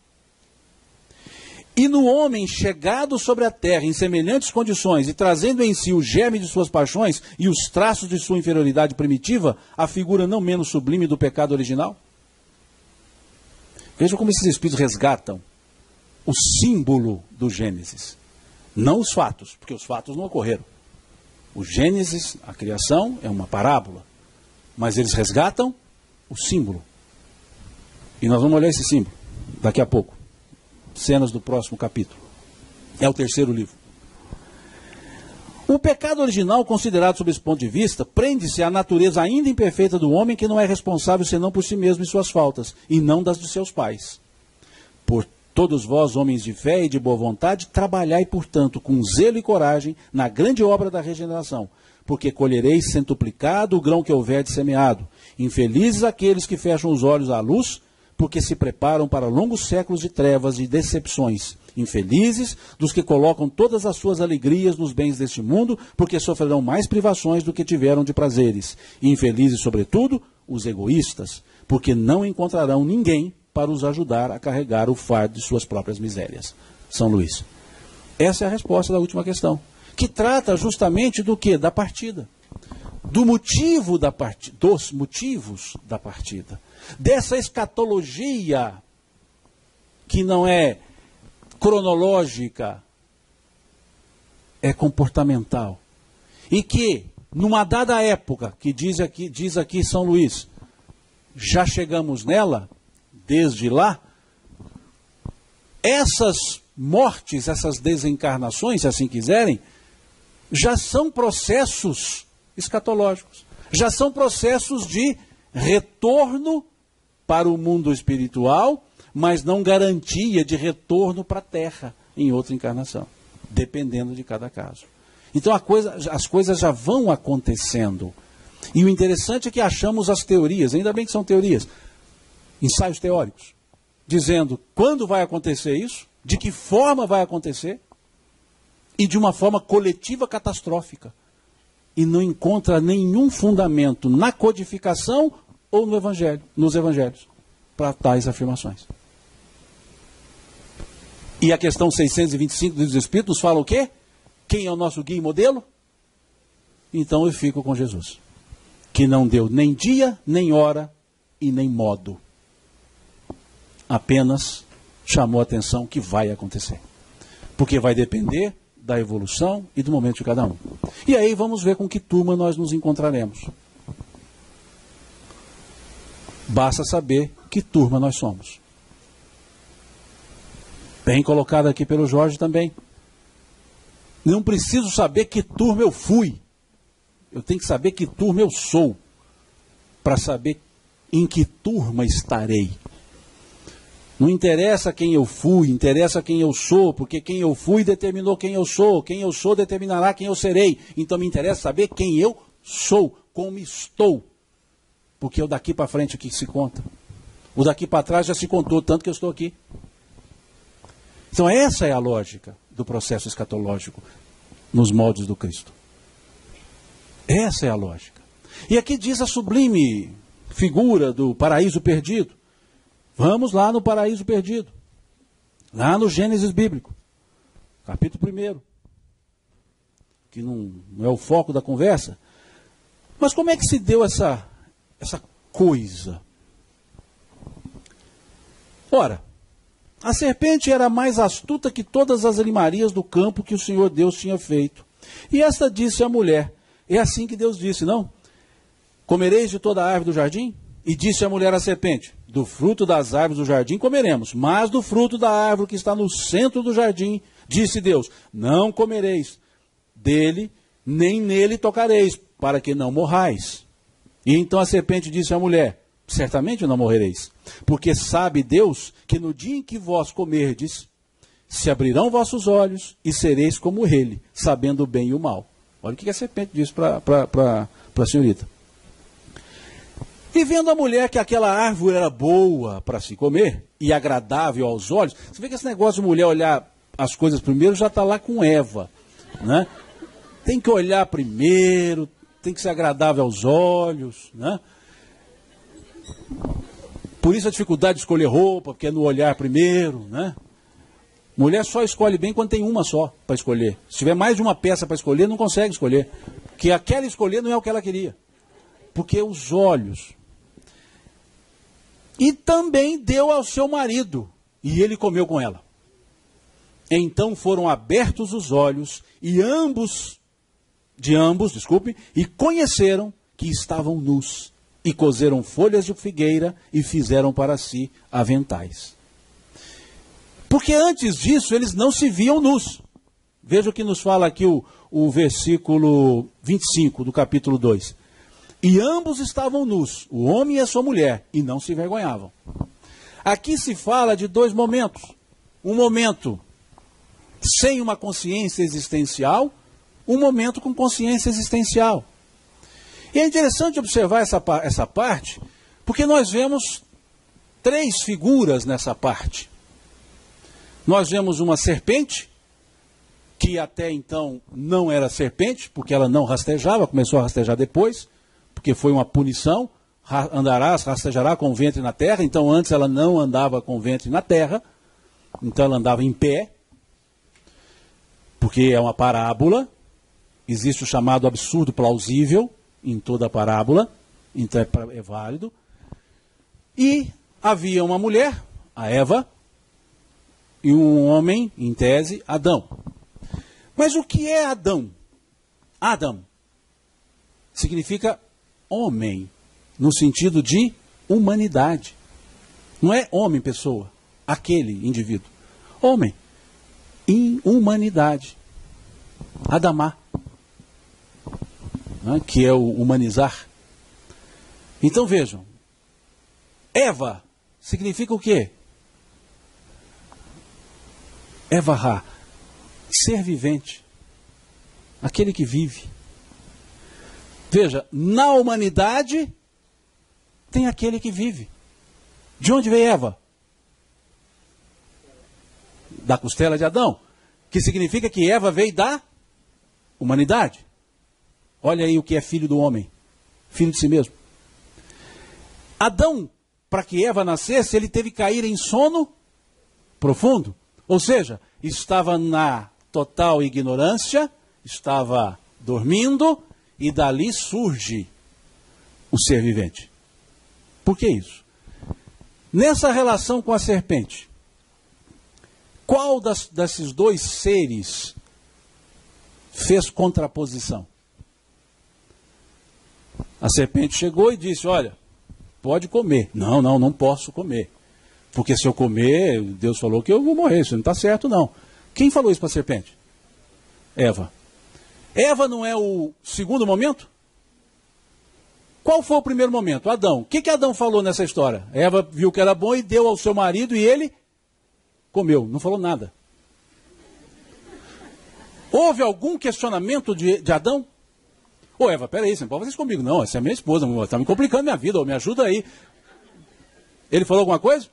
E no homem chegado sobre a terra em semelhantes condições e trazendo em si o germe de suas paixões e os traços de sua inferioridade primitiva, a figura não menos sublime do pecado original? Vejam como esses espíritos resgatam o símbolo do Gênesis. Não os fatos, porque os fatos não ocorreram. O Gênesis, a criação, é uma parábola. Mas eles resgatam o símbolo. E nós vamos olhar esse símbolo daqui a pouco. Cenas do próximo capítulo. É o terceiro livro. O pecado original, considerado sob esse ponto de vista, prende-se à natureza ainda imperfeita do homem, que não é responsável senão por si mesmo e suas faltas, e não das de seus pais. Por todos vós, homens de fé e de boa vontade, trabalhai, portanto, com zelo e coragem na grande obra da regeneração, porque colhereis centuplicado o grão que houverdes semeado. Infelizes aqueles que fecham os olhos à luz, porque se preparam para longos séculos de trevas e decepções. Infelizes dos que colocam todas as suas alegrias nos bens deste mundo, porque sofrerão mais privações do que tiveram de prazeres. E infelizes, sobretudo, os egoístas, porque não encontrarão ninguém para os ajudar a carregar o fardo de suas próprias misérias. São Luís. Essa é a resposta da última questão, que trata justamente do quê? Da partida. Do motivo da partida, dos motivos da partida. Dessa escatologia que não é cronológica, é comportamental. E que, numa dada época, que diz aqui São Luís, já chegamos nela, desde lá, essas mortes, essas desencarnações, se assim quiserem, já são processos escatológicos, já são processos de retorno para o mundo espiritual, mas não garantia de retorno para a Terra em outra encarnação, dependendo de cada caso. Então as coisas já vão acontecendo. E o interessante é que achamos as teorias, ainda bem que são teorias, ensaios teóricos, dizendo quando vai acontecer isso, de que forma vai acontecer, e de uma forma coletiva catastrófica. E não encontra nenhum fundamento na codificação ou no evangelho, nos evangelhos, para tais afirmações. E a questão 625 dos Espíritos fala o quê? Quem é o nosso guia e modelo? Então eu fico com Jesus, que não deu nem dia, nem hora e nem modo. Apenas chamou a atenção que vai acontecer. Porque vai depender da evolução e do momento de cada um. E aí vamos ver com que turma nós nos encontraremos. Basta saber que turma nós somos. Bem colocado aqui pelo Jorge também. Não preciso saber que turma eu fui. Eu tenho que saber que turma eu sou, para saber em que turma estarei. Não interessa quem eu fui, interessa quem eu sou, porque quem eu fui determinou quem eu sou determinará quem eu serei. Então me interessa saber quem eu sou, como estou. Porque é o daqui para frente que se conta. O daqui para trás já se contou, tanto que eu estou aqui. Então essa é a lógica do processo escatológico nos moldes do Cristo. Essa é a lógica. E aqui diz a sublime figura do paraíso perdido. Vamos lá no paraíso perdido. Lá no Gênesis bíblico. Capítulo 1. Que não é o foco da conversa. Mas como é que se deu essa coisa? Ora, a serpente era mais astuta que todas as animarias do campo que o Senhor Deus tinha feito. E esta disse à mulher, é assim que Deus disse, não? Comereis de toda a árvore do jardim? E disse a mulher à serpente, do fruto das árvores do jardim comeremos, mas do fruto da árvore que está no centro do jardim, disse Deus, não comereis dele, nem nele tocareis, para que não morrais. E então a serpente disse à mulher, certamente não morrereis, porque sabe Deus que no dia em que vós comerdes, se abrirão vossos olhos e sereis como ele, sabendo o bem e o mal. Olha o que a serpente diz para para a senhorita. E vendo a mulher que aquela árvore era boa para se comer e agradável aos olhos, você vê que esse negócio de mulher olhar as coisas primeiro já está lá com Eva, né? Tem que olhar primeiro, tem que ser agradável aos olhos, né? Por isso a dificuldade de escolher roupa, porque é no olhar primeiro, né? Mulher só escolhe bem quando tem uma só para escolher. Se tiver mais de uma peça para escolher, não consegue escolher. Porque aquela escolher não é o que ela queria. Porque os olhos. E também deu ao seu marido, e ele comeu com ela. Então foram abertos os olhos, e ambos, e conheceram que estavam nus, e coseram folhas de figueira, e fizeram para si aventais. Porque antes disso eles não se viam nus. Veja o que nos fala aqui o versículo 25 do capítulo 2. E ambos estavam nus, o homem e a sua mulher, e não se envergonhavam. Aqui se fala de dois momentos. Um momento sem uma consciência existencial, um momento com consciência existencial. E é interessante observar essa parte, porque nós vemos três figuras nessa parte. Nós vemos uma serpente, que até então não era serpente, porque ela não rastejava, começou a rastejar depois, porque foi uma punição, rastejará com o ventre na terra, então antes ela não andava com o ventre na terra, então ela andava em pé, porque é uma parábola, existe o chamado absurdo plausível em toda a parábola, então é válido, e havia uma mulher, a Eva, e um homem, em tese, Adão. Mas o que é Adão? Adam significa homem, no sentido de humanidade. Não é homem, pessoa, aquele indivíduo. Homem, em humanidade. Adamá, né, que é o humanizar. Então vejam, Eva significa o quê? Evará, ser vivente, aquele que vive. Veja, na humanidade tem aquele que vive. De onde veio Eva? Da costela de Adão, que significa que Eva veio da humanidade. Olha aí o que é filho do homem, filho de si mesmo. Adão, para que Eva nascesse, ele teve que cair em sono profundo. Ou seja, estava na total ignorância, estava dormindo, e dali surge o ser vivente. Por que isso? Nessa relação com a serpente, qual desses dois seres fez contraposição? A serpente chegou e disse, olha, pode comer. Não posso comer. Porque se eu comer, Deus falou que eu vou morrer, isso não está certo não. Quem falou isso para a serpente? Eva. Eva não é o segundo momento? Qual foi o primeiro momento? Adão. O que Adão falou nessa história? Eva viu que era bom e deu ao seu marido e ele comeu. Não falou nada. Houve algum questionamento de Adão? Ô Eva, peraí, você não pode fazer isso comigo. Não, essa é minha esposa, está me complicando minha vida, me ajuda aí. Ele falou alguma coisa?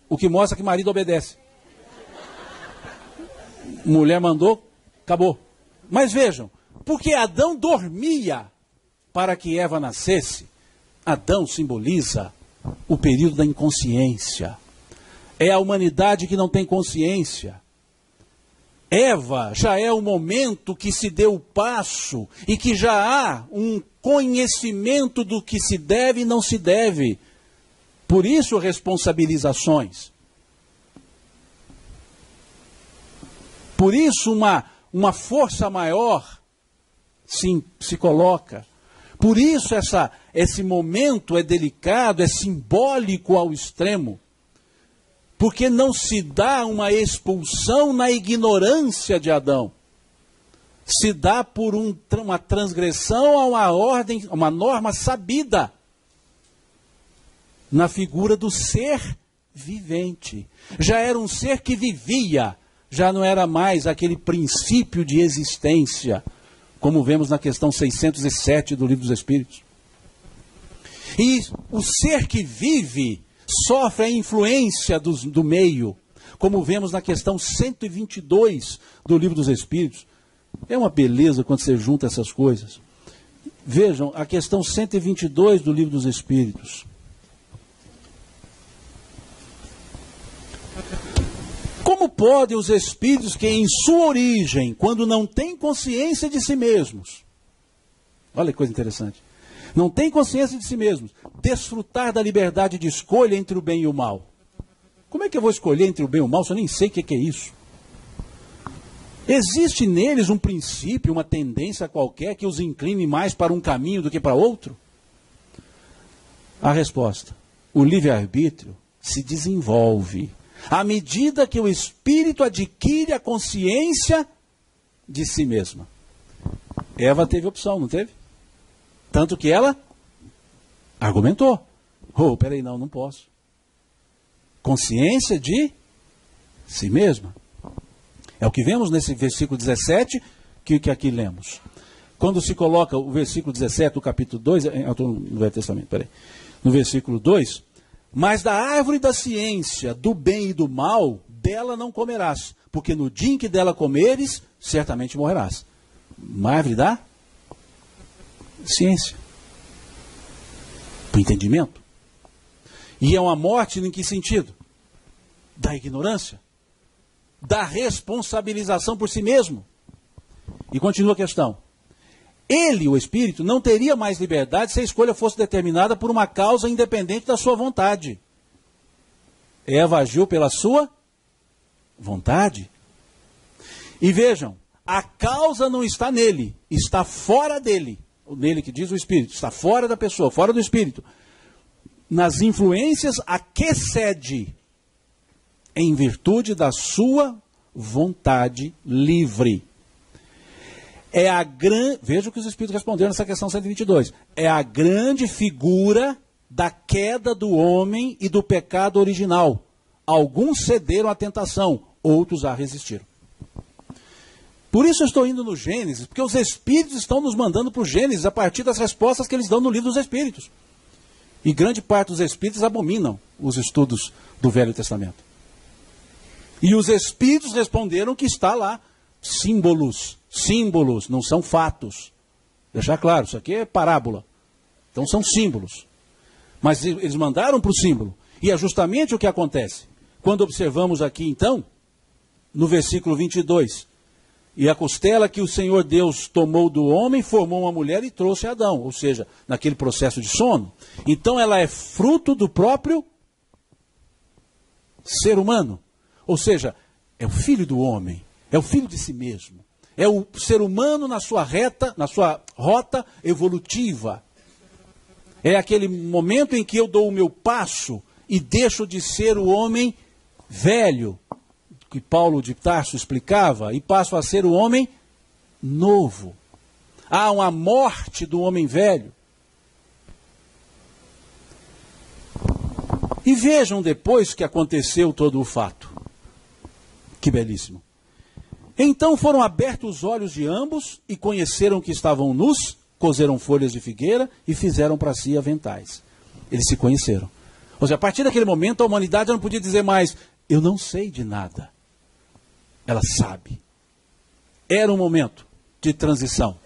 O que mostra que marido obedece. Mulher mandou, acabou. Mas vejam, porque Adão dormia para que Eva nascesse, Adão simboliza o período da inconsciência. É a humanidade que não tem consciência. Eva já é o momento que se deu o passo e que já há um conhecimento do que se deve e não se deve. Por isso, responsabilizações. Por isso, uma força maior se coloca. Por isso, esse momento é delicado, é simbólico ao extremo. Porque não se dá uma expulsão na ignorância de Adão. Se dá por uma transgressão a uma ordem, uma norma sabida. Na figura do ser vivente. Já era um ser que vivia, já não era mais aquele princípio de existência. como vemos na questão 607 do Livro dos Espíritos. E o ser que vive sofre a influência do meio, como vemos na questão 122 do Livro dos Espíritos. É uma beleza quando você junta essas coisas. Vejam, a questão 122 do Livro dos Espíritos. Como podem os espíritos que em sua origem, quando não têm consciência de si mesmos, olha que coisa interessante, não têm consciência de si mesmos, desfrutar da liberdade de escolha entre o bem e o mal? Como é que eu vou escolher entre o bem e o mal se eu nem sei o que é isso? Existe neles um princípio, uma tendência qualquer que os incline mais para um caminho do que para outro? A resposta: o livre-arbítrio se desenvolve à medida que o espírito adquire a consciência de si mesma. Eva teve opção, não teve? Tanto que ela argumentou. Peraí, não posso. Consciência de si mesma. É o que vemos nesse versículo 17, que aqui lemos. Quando se coloca o versículo 17 do capítulo 2, eu estou no Velho Testamento, peraí. No versículo 2, mas da árvore da ciência, do bem e do mal, dela não comerás, porque no dia em que dela comeres, certamente morrerás. Uma árvore da ciência. Do entendimento. E é uma morte em que sentido? Da ignorância. Da responsabilização por si mesmo. E continua a questão. Ele, o espírito, não teria mais liberdade se a escolha fosse determinada por uma causa independente da sua vontade. Eva agiu pela sua vontade. E vejam, a causa não está nele, está fora dele. Nele que diz o espírito, está fora da pessoa, fora do espírito. Nas influências a que cede, em virtude da sua vontade livre. Veja o que os espíritos responderam nessa questão 122. É a grande figura da queda do homem e do pecado original. Alguns cederam à tentação, outros a resistiram. Por isso eu estou indo no Gênesis, porque os espíritos estão nos mandando para o Gênesis a partir das respostas que eles dão no Livro dos Espíritos. E grande parte dos espíritos abominam os estudos do Velho Testamento. E os espíritos responderam que está lá símbolos, não são fatos. Deixar claro, isso aqui é parábola. Então são símbolos. Mas eles mandaram para o símbolo. E é justamente o que acontece. Quando observamos aqui então, no versículo 22, e a costela que o Senhor Deus tomou do homem, formou uma mulher e trouxe Adão. Ou seja, naquele processo de sono. Então ela é fruto do próprio ser humano. Ou seja, é o filho do homem, é o filho de si mesmo. É o ser humano na sua rota evolutiva. É aquele momento em que eu dou o meu passo e deixo de ser o homem velho, que Paulo de Tarso explicava, e passo a ser o homem novo. Há uma morte do homem velho. E vejam depois que aconteceu todo o fato. Que belíssimo. Então foram abertos os olhos de ambos e conheceram que estavam nus, cozeram folhas de figueira e fizeram para si aventais. Eles se conheceram. Ou seja, a partir daquele momento a humanidade não podia dizer mais, eu não sei de nada. Ela sabe. Era um momento de transição.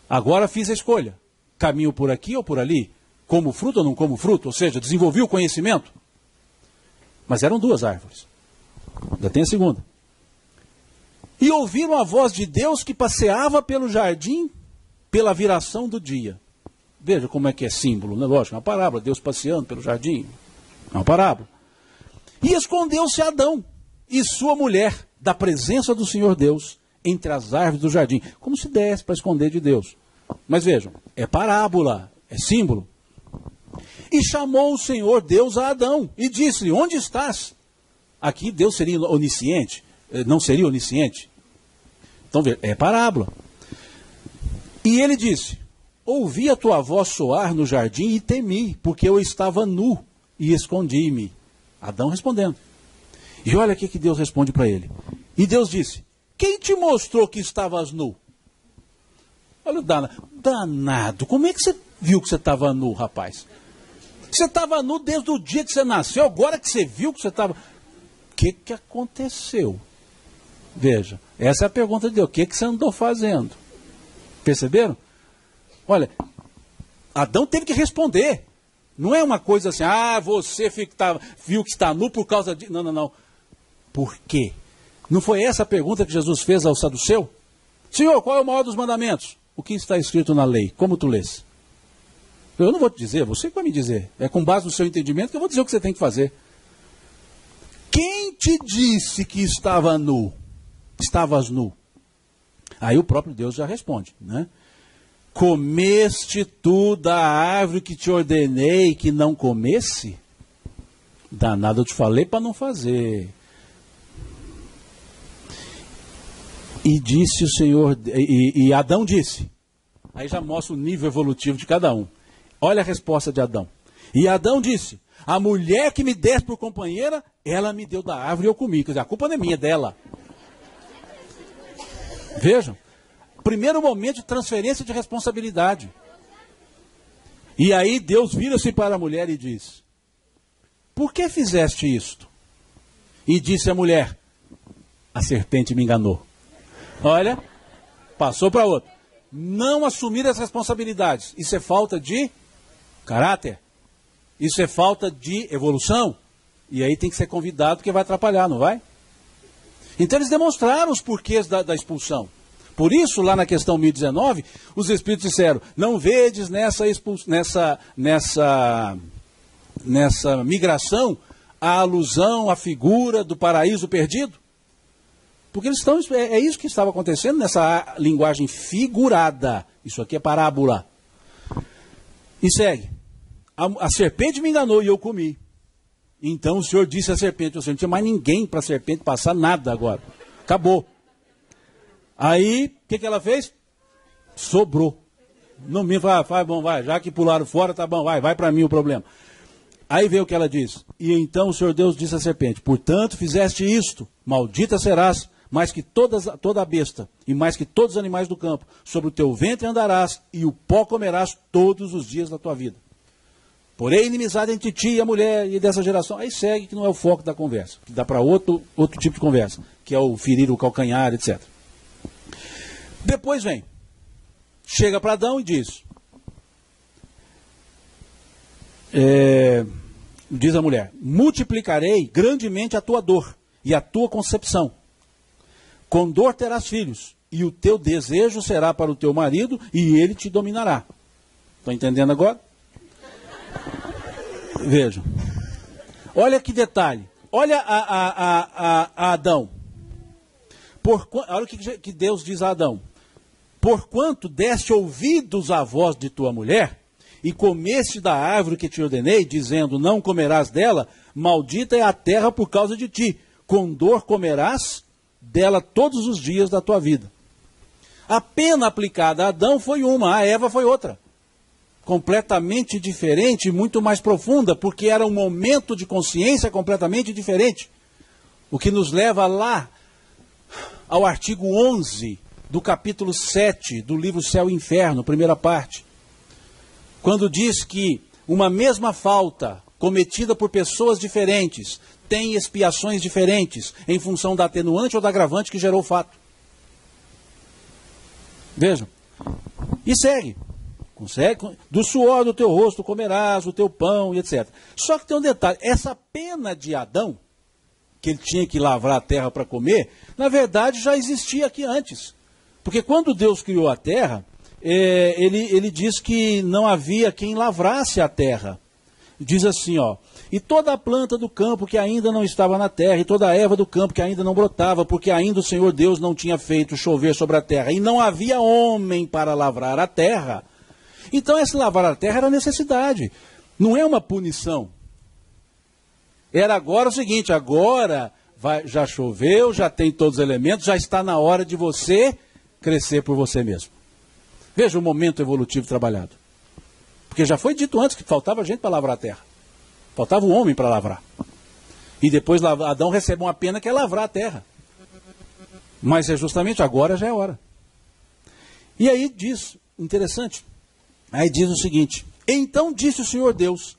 Agora fiz a escolha. Caminho por aqui ou por ali? Como fruto ou não como fruto? Ou seja, desenvolvi o conhecimento. Mas eram duas árvores. Já tem a segunda. E ouviram a voz de Deus que passeava pelo jardim pela viração do dia. Veja como é que é símbolo, né? Lógico, é uma parábola. Deus passeando pelo jardim. É uma parábola. E escondeu-se Adão e sua mulher da presença do Senhor Deus entre as árvores do jardim. Como se desse para esconder de Deus. Mas vejam, é parábola, é símbolo. E chamou o Senhor Deus a Adão e disse-lhe, onde estás? Aqui Deus seria onisciente? Não seria onisciente? Então, é parábola. E ele disse, ouvi a tua voz soar no jardim e temi, porque eu estava nu e escondi-me. Adão respondendo. E olha o que Deus responde para ele. E Deus disse, quem te mostrou que estavas nu? Olha o danado. Danado, como é que você viu que você estava nu, rapaz? Você estava nu desde o dia que você nasceu, agora que você viu que você estava... O que aconteceu? Veja, essa é a pergunta de Deus. O que você andou fazendo? Perceberam? Olha, Adão teve que responder. Não é uma coisa assim, você viu que está nu por causa de... Não. Por quê? Não foi essa a pergunta que Jesus fez ao saduceu? Senhor, qual é o maior dos mandamentos? O que está escrito na lei? Como tu lês? Eu não vou te dizer, você que vai me dizer. É com base no seu entendimento que eu vou dizer o que você tem que fazer. Quem te disse que estava nu? Estavas nu. Aí o próprio Deus já responde, né? Comeste tu da árvore que te ordenei que não comesse? Danado, eu te falei para não fazer. E disse o Senhor, e Adão disse. Aí já mostra o nível evolutivo de cada um. Olha a resposta de Adão. E Adão disse, a mulher que me deste por companheira, ela me deu da árvore e eu comi. Quer dizer, a culpa não é minha, é dela. Vejam. Primeiro momento de transferência de responsabilidade. E aí Deus vira-se para a mulher e diz, por que fizeste isto? E disse a mulher, a serpente me enganou. Olha, passou para outro. Não assumir as responsabilidades. Isso é falta de caráter. Isso é falta de evolução. E aí tem que ser convidado porque vai atrapalhar, não vai? Então eles demonstraram os porquês da expulsão. Por isso, lá na questão 1019, os Espíritos disseram, não vedes nessa migração a alusão à figura do paraíso perdido? Porque eles estão, é isso que estava acontecendo nessa linguagem figurada. Isso aqui é parábola. E segue. A serpente me enganou e eu comi. Então o Senhor disse à serpente, não tinha mais ninguém para a serpente passar nada agora. Acabou. Aí, o que ela fez? Sobrou. Não me vai, bom, vai. Já que pularam fora, tá bom, vai para mim o problema. Aí veio o que ela diz. E então o Senhor Deus disse à serpente, portanto fizeste isto, maldita serás, mais que toda a besta, e mais que todos os animais do campo. Sobre o teu ventre andarás, e o pó comerás todos os dias da tua vida. Porém, inimizade entre ti e a mulher e dessa geração. Aí segue que não é o foco da conversa, que dá para outro tipo de conversa, que é o ferir o calcanhar, etc. Depois vem, chega para Adão e diz, diz a mulher, multiplicarei grandemente a tua dor e a tua concepção. Com dor terás filhos, e o teu desejo será para o teu marido, e ele te dominará. Estão entendendo agora? Vejam. Olha que detalhe. Olha a Adão. Olha o que Deus diz a Adão. Porquanto deste ouvidos à voz de tua mulher, e comeste da árvore que te ordenei, dizendo, não comerás dela, maldita é a terra por causa de ti. Com dor comerás dela todos os dias da tua vida. A pena aplicada a Adão foi uma, a Eva foi outra. Completamente diferente e muito mais profunda, porque era um momento de consciência completamente diferente. O que nos leva lá ao artigo 11 do capítulo 7 do livro Céu e Inferno, primeira parte. Quando diz que uma mesma falta cometida por pessoas diferentes tem expiações diferentes em função da atenuante ou da agravante que gerou o fato. Vejam. E segue. Do suor do teu rosto comerás o teu pão e etc. Só que tem um detalhe. Essa pena de Adão, que ele tinha que lavrar a terra para comer, na verdade já existia aqui antes. Porque quando Deus criou a terra, ele diz que não havia quem lavrasse a terra. Diz assim, ó, e toda a planta do campo que ainda não estava na terra, e toda a erva do campo que ainda não brotava, porque ainda o Senhor Deus não tinha feito chover sobre a terra, e não havia homem para lavrar a terra. Então esse lavrar a terra era necessidade, não é uma punição. Era agora o seguinte, agora já choveu, já tem todos os elementos, já está na hora de você crescer por você mesmo. Veja o momento evolutivo trabalhado. Porque já foi dito antes que faltava gente para lavrar a terra. Faltava um homem para lavrar. E depois Adão recebe uma pena que é lavrar a terra. Mas é justamente agora já é hora. E aí diz, interessante, aí diz o seguinte: então disse o Senhor Deus,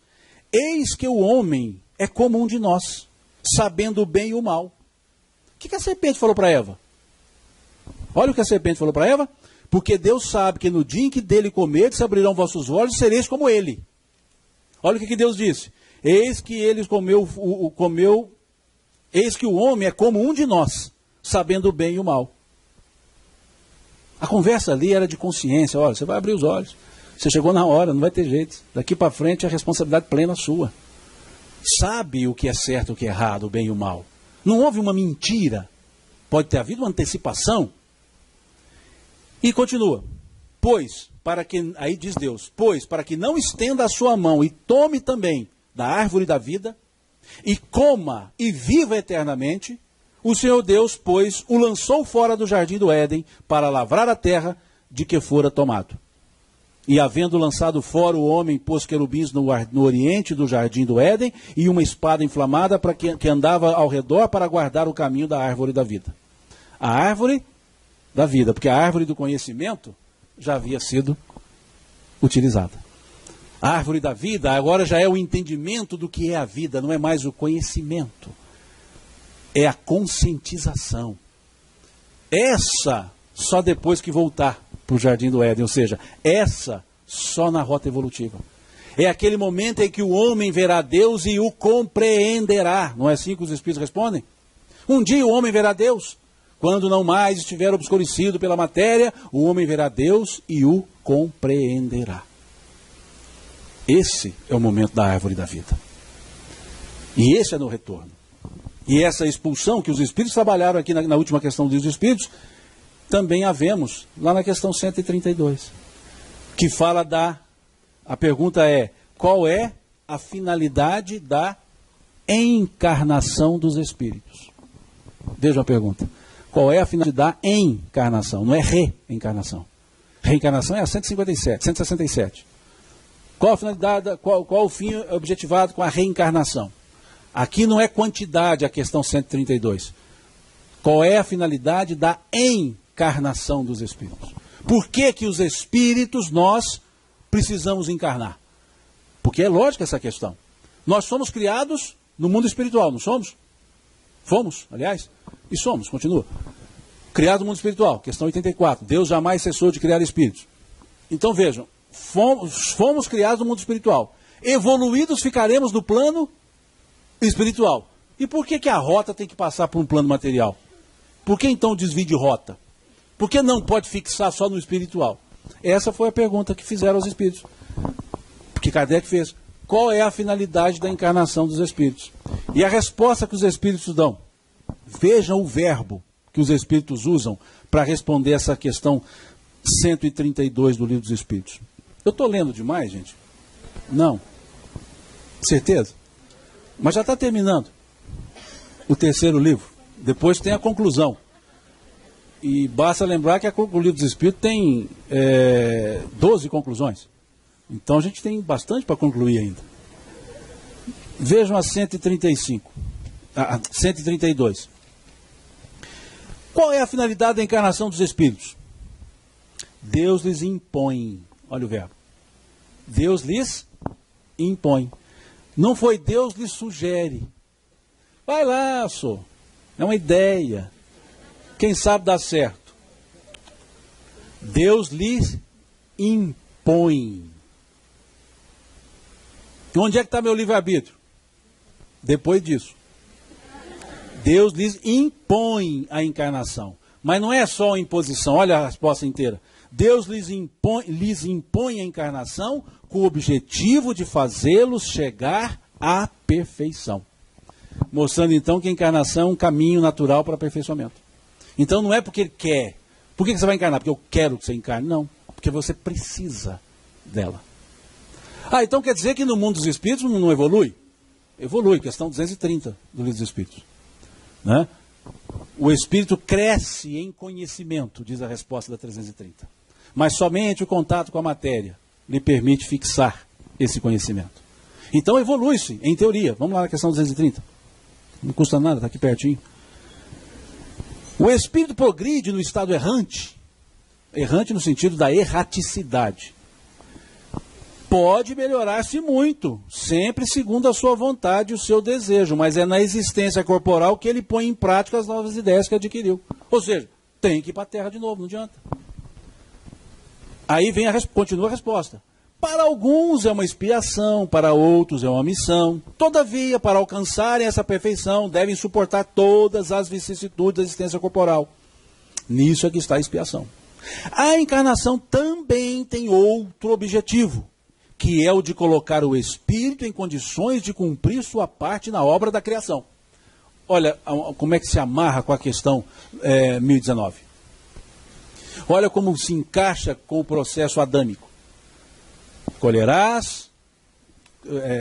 eis que o homem é como um de nós, sabendo o bem e o mal. O que a serpente falou para Eva? Olha o que a serpente falou para Eva: porque Deus sabe que no dia em que dele comerdes, se abrirão vossos olhos e sereis como ele. Olha o que Deus disse: eis que ele eis que o homem é como um de nós, sabendo o bem e o mal. A conversa ali era de consciência. Olha, você vai abrir os olhos, você chegou na hora, não vai ter jeito, daqui para frente é responsabilidade plena sua. Sabe o que é certo e o que é errado, o bem e o mal. Não houve uma mentira, pode ter havido uma antecipação. E continua: pois, para que, aí diz Deus, pois, para que não estenda a sua mão e tome também da árvore da vida, e coma e viva eternamente, o Senhor Deus, pois, o lançou fora do jardim do Éden, para lavrar a terra de que fora tomado. E havendo lançado fora o homem, pôs querubins no oriente do jardim do Éden, e uma espada inflamada que andava ao redor para guardar o caminho da árvore da vida. A árvore da vida, porque a árvore do conhecimento já havia sido utilizada. A árvore da vida agora já é o entendimento do que é a vida, não é mais o conhecimento. É a conscientização. Essa só depois que voltar para o jardim do Éden, ou seja, essa só na rota evolutiva. É aquele momento em que o homem verá Deus e o compreenderá. Não é assim que os Espíritos respondem? Um dia o homem verá Deus. Quando não mais estiver obscurecido pela matéria, o homem verá Deus e o compreenderá. Esse é o momento da árvore da vida. E esse é no retorno. E essa expulsão que os Espíritos trabalharam aqui na última questão dos Espíritos, também a vemos lá na questão 132. Que fala a pergunta é: qual é a finalidade da encarnação dos Espíritos? Veja a pergunta. Qual é a finalidade da encarnação? Não é reencarnação. Reencarnação é a 167. Qual a finalidade, qual o fim objetivado com a reencarnação? Aqui não é quantidade a questão 132. Qual é a finalidade da encarnação dos Espíritos? Por que os Espíritos nós precisamos encarnar? Porque é lógica essa questão. Nós somos criados no mundo espiritual, não somos? Fomos, aliás, e somos, continua. Criado no mundo espiritual, questão 84. Deus jamais cessou de criar espíritos. Então vejam, fomos criados no mundo espiritual. Evoluídos ficaremos no plano espiritual. E por que a rota tem que passar por um plano material? Por que então o desvio de rota? Por que não pode fixar só no espiritual? Essa foi a pergunta que fizeram aos espíritos. Porque Kardec fez. Qual é a finalidade da encarnação dos espíritos? E a resposta que os espíritos dão. Vejam o verbo que os espíritos usam para responder essa questão 132 do Livro dos Espíritos. Eu estou lendo demais, gente? Não. Certeza? Mas já está terminando o terceiro livro. Depois tem a conclusão. E basta lembrar que o Livro dos Espíritos tem 12 conclusões. Então a gente tem bastante para concluir ainda. Vejam a 132. Qual é a finalidade da encarnação dos Espíritos? Deus lhes impõe. Olha o verbo. Deus lhes impõe. Não foi Deus lhes sugere. Vai lá, só. É uma ideia. Quem sabe dá certo. Deus lhes impõe. Onde é que está meu livre-arbítrio? Depois disso. Deus lhes impõe a encarnação. Mas não é só a imposição. Olha a resposta inteira. Deus lhes impõe a encarnação com o objetivo de fazê-los chegar à perfeição. Mostrando então que a encarnação é um caminho natural para o aperfeiçoamento. Então não é porque ele quer. Por que você vai encarnar? Porque eu quero que você encarne. Não, porque você precisa dela. Ah, então quer dizer que no mundo dos espíritos não evolui? Evolui, questão 230 do Livro dos Espíritos. Né? O espírito cresce em conhecimento, diz a resposta da 330. Mas somente o contato com a matéria lhe permite fixar esse conhecimento. Então evolui-se, em teoria. Vamos lá na questão 230. Não custa nada, está aqui pertinho. O espírito progride no estado errante Errante no sentido da erraticidade. Pode melhorar-se muito, sempre segundo a sua vontade e o seu desejo, mas é na existência corporal que ele põe em prática as novas ideias que adquiriu. Ou seja, tem que ir para a terra de novo, não adianta. Aí vem continua a resposta. Para alguns é uma expiação, para outros é uma missão. Todavia, para alcançarem essa perfeição, devem suportar todas as vicissitudes da existência corporal. Nisso é que está a expiação. A encarnação também tem outro objetivo, que é o de colocar o espírito em condições de cumprir sua parte na obra da criação. Olha como é que se amarra com a questão 1019. Olha como se encaixa com o processo adâmico. Colherás,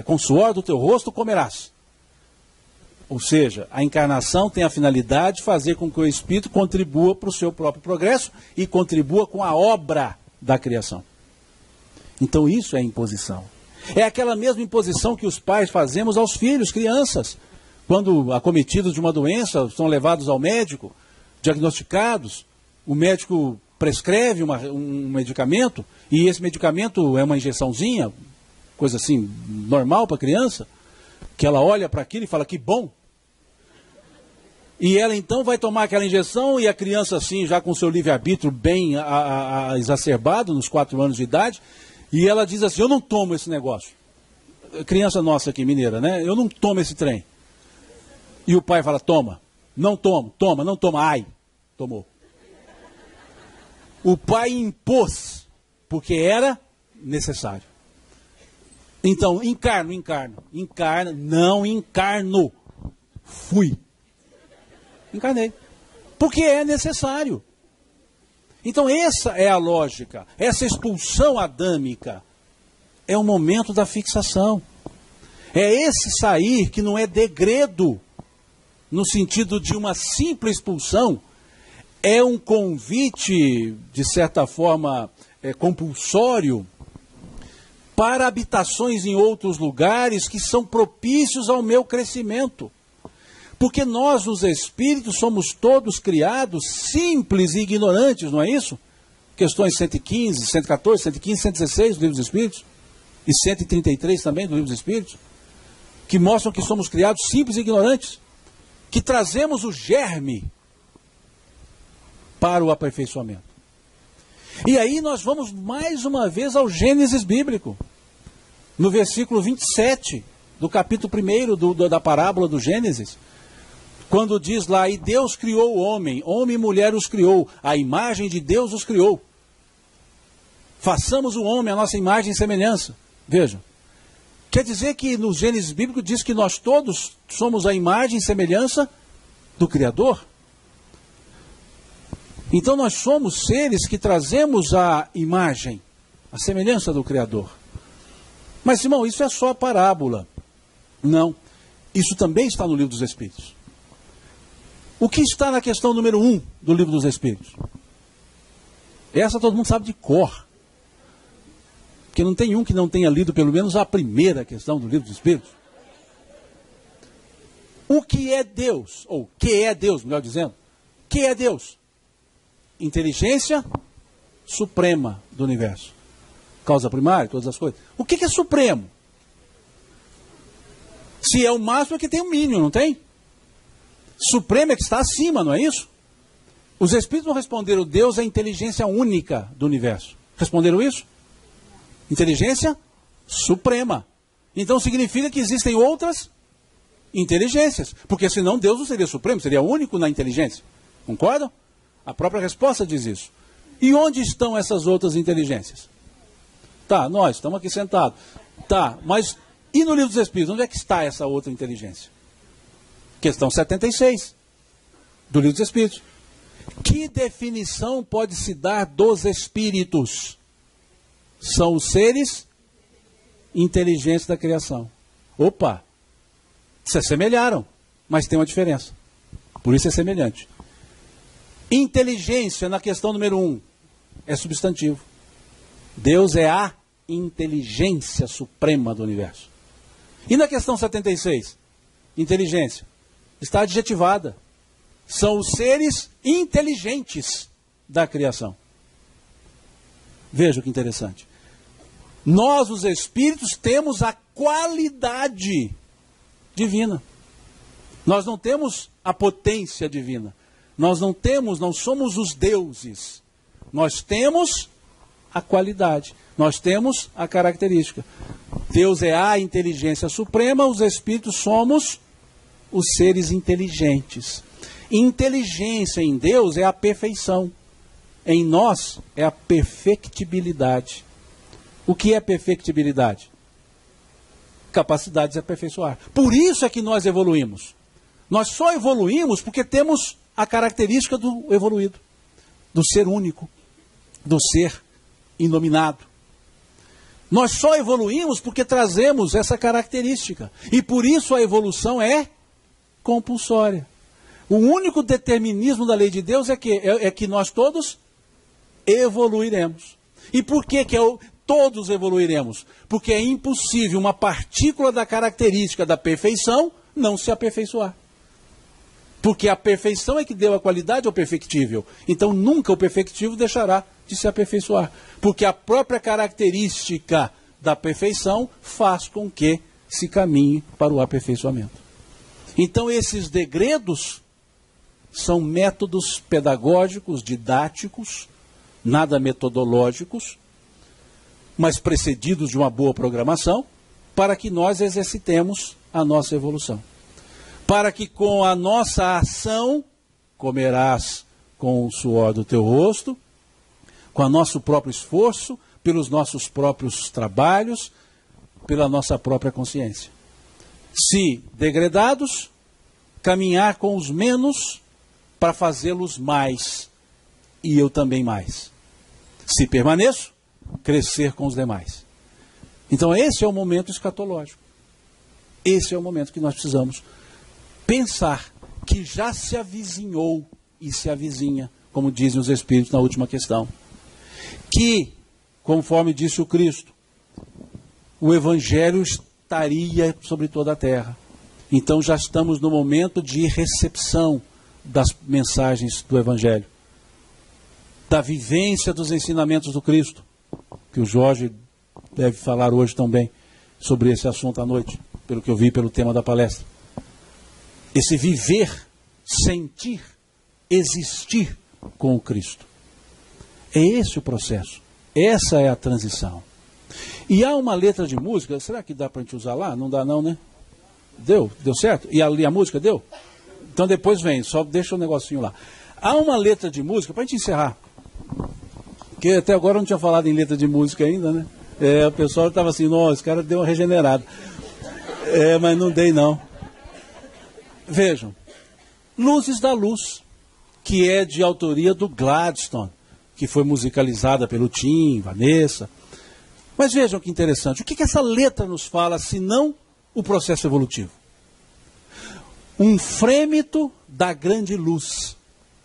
com suor do teu rosto comerás. Ou seja, a encarnação tem a finalidade de fazer com que o espírito contribua para o seu próprio progresso e contribua com a obra da criação. Então isso é imposição. É aquela mesma imposição que os pais fazemos aos filhos, crianças. Quando acometidos de uma doença, são levados ao médico, diagnosticados, o médico prescreve um medicamento, e esse medicamento é uma injeçãozinha, coisa assim, normal para a criança, que ela olha para aquilo e fala, que bom. E ela então vai tomar aquela injeção, e a criança assim, já com seu livre-arbítrio bem exacerbado, nos 4 anos de idade, e ela diz assim, eu não tomo esse negócio. Criança nossa aqui, mineira, né? Eu não tomo esse trem. E o pai fala, toma. Não tomo, toma, não toma. Ai, tomou. O pai impôs, porque era necessário. Então, encarno, não encarno. Fui. Encarnei. Porque é necessário. Então essa é a lógica. Essa expulsão adâmica é o momento da fixação. É esse sair que não é degredo, no sentido de uma simples expulsão, é um convite, de certa forma, compulsório, para habitações em outros lugares que são propícios ao meu crescimento. Porque nós, os espíritos, somos todos criados simples e ignorantes, não é isso? Questões 115, 114, 115, 116 do Livro dos Espíritos, e 133 também do Livro dos Espíritos, que mostram que somos criados simples e ignorantes, que trazemos o germe para o aperfeiçoamento. E aí nós vamos mais uma vez ao Gênesis bíblico, no versículo 27 do capítulo 1 da parábola do Gênesis, quando diz lá, e Deus criou o homem, homem e mulher os criou, a imagem de Deus os criou. Façamos o homem a nossa imagem e semelhança. Vejam, quer dizer que no Gênesis bíblico diz que nós todos somos a imagem e semelhança do Criador. Então nós somos seres que trazemos a imagem, a semelhança do Criador. Mas, irmão, isso é só parábola. Não, isso também está no Livro dos Espíritos. O que está na questão número 1 do Livro dos Espíritos? Essa todo mundo sabe de cor. Porque não tem um que não tenha lido pelo menos a primeira questão do Livro dos Espíritos. O que é Deus? Ou que é Deus, melhor dizendo. Que é Deus? Inteligência suprema do universo. Causa primária, todas as coisas. O que é supremo? Se é o máximo, é que tem o mínimo, não tem? Supremo é que está acima, não é isso? Os Espíritos não responderam, Deus é a inteligência única do universo. Responderam isso? Inteligência suprema. Então significa que existem outras inteligências. Porque senão Deus não seria supremo, seria único na inteligência. Concordam? A própria resposta diz isso. E onde estão essas outras inteligências? Tá, nós estamos aqui sentados. Tá, mas e no Livro dos Espíritos, onde é que está essa outra inteligência? Questão 76 do Livro dos Espíritos. Que definição pode se dar dos espíritos? São os seres inteligentes da criação. Opa! Se assemelharam, mas tem uma diferença. Por isso é semelhante. Inteligência, na questão número 1, é substantivo. Deus é a inteligência suprema do universo. E na questão 76, inteligência, está adjetivada. São os seres inteligentes da criação. Veja que interessante. Nós, os espíritos, temos a qualidade divina. Nós não temos a potência divina. Nós não somos os deuses. Nós temos a qualidade. Nós temos a característica. Deus é a inteligência suprema, os espíritos somos os seres inteligentes. Inteligência em Deus é a perfeição. Em nós é a perfectibilidade. O que é perfectibilidade? Capacidade de se aperfeiçoar. Por isso é que nós evoluímos. Nós só evoluímos porque temos a característica do evoluído, do ser único, do ser inominado. Nós só evoluímos porque trazemos essa característica. E por isso a evolução é compulsória. O único determinismo da lei de Deus é que nós todos evoluiremos. E por que todos evoluiremos? Porque é impossível uma partícula da característica da perfeição não se aperfeiçoar. Porque a perfeição é que deu a qualidade ao perfectível. Então nunca o perfectível deixará de se aperfeiçoar. Porque a própria característica da perfeição faz com que se caminhe para o aperfeiçoamento. Então esses degredos são métodos pedagógicos, didáticos, nada metodológicos, mas precedidos de uma boa programação, para que nós exercitemos a nossa evolução. Para que com a nossa ação, comerás com o suor do teu rosto, com o nosso próprio esforço, pelos nossos próprios trabalhos, pela nossa própria consciência. Se degredados, caminhar com os menos para fazê-los mais, e eu também mais. Se permaneço, crescer com os demais. Então esse é o momento escatológico. Esse é o momento que nós precisamos pensar que já se avizinhou e se avizinha, como dizem os Espíritos na última questão. Que, conforme disse o Cristo, o Evangelho estaria sobre toda a terra. Então já estamos no momento de recepção das mensagens do Evangelho, da vivência dos ensinamentos do Cristo, que o Jorge deve falar hoje também sobre esse assunto à noite, pelo que eu vi pelo tema da palestra. Esse viver, sentir, existir com o Cristo. É esse o processo. Essa é a transição. E há uma letra de música, será que dá para a gente usar lá? Não dá não, né? Deu certo? E a música deu? Então depois vem, só deixa o negocinho lá. Há uma letra de música, para a gente encerrar, porque até agora eu não tinha falado em letra de música ainda, né? O pessoal estava assim, nossa, esse cara deu uma regenerada. Mas não dei não. Vejam, Luzes da Luz, que é de autoria do Gladstone, que foi musicalizada pelo Tim, Vanessa. Mas vejam que interessante, o que essa letra nos fala, senão o processo evolutivo? Um frêmito da grande luz,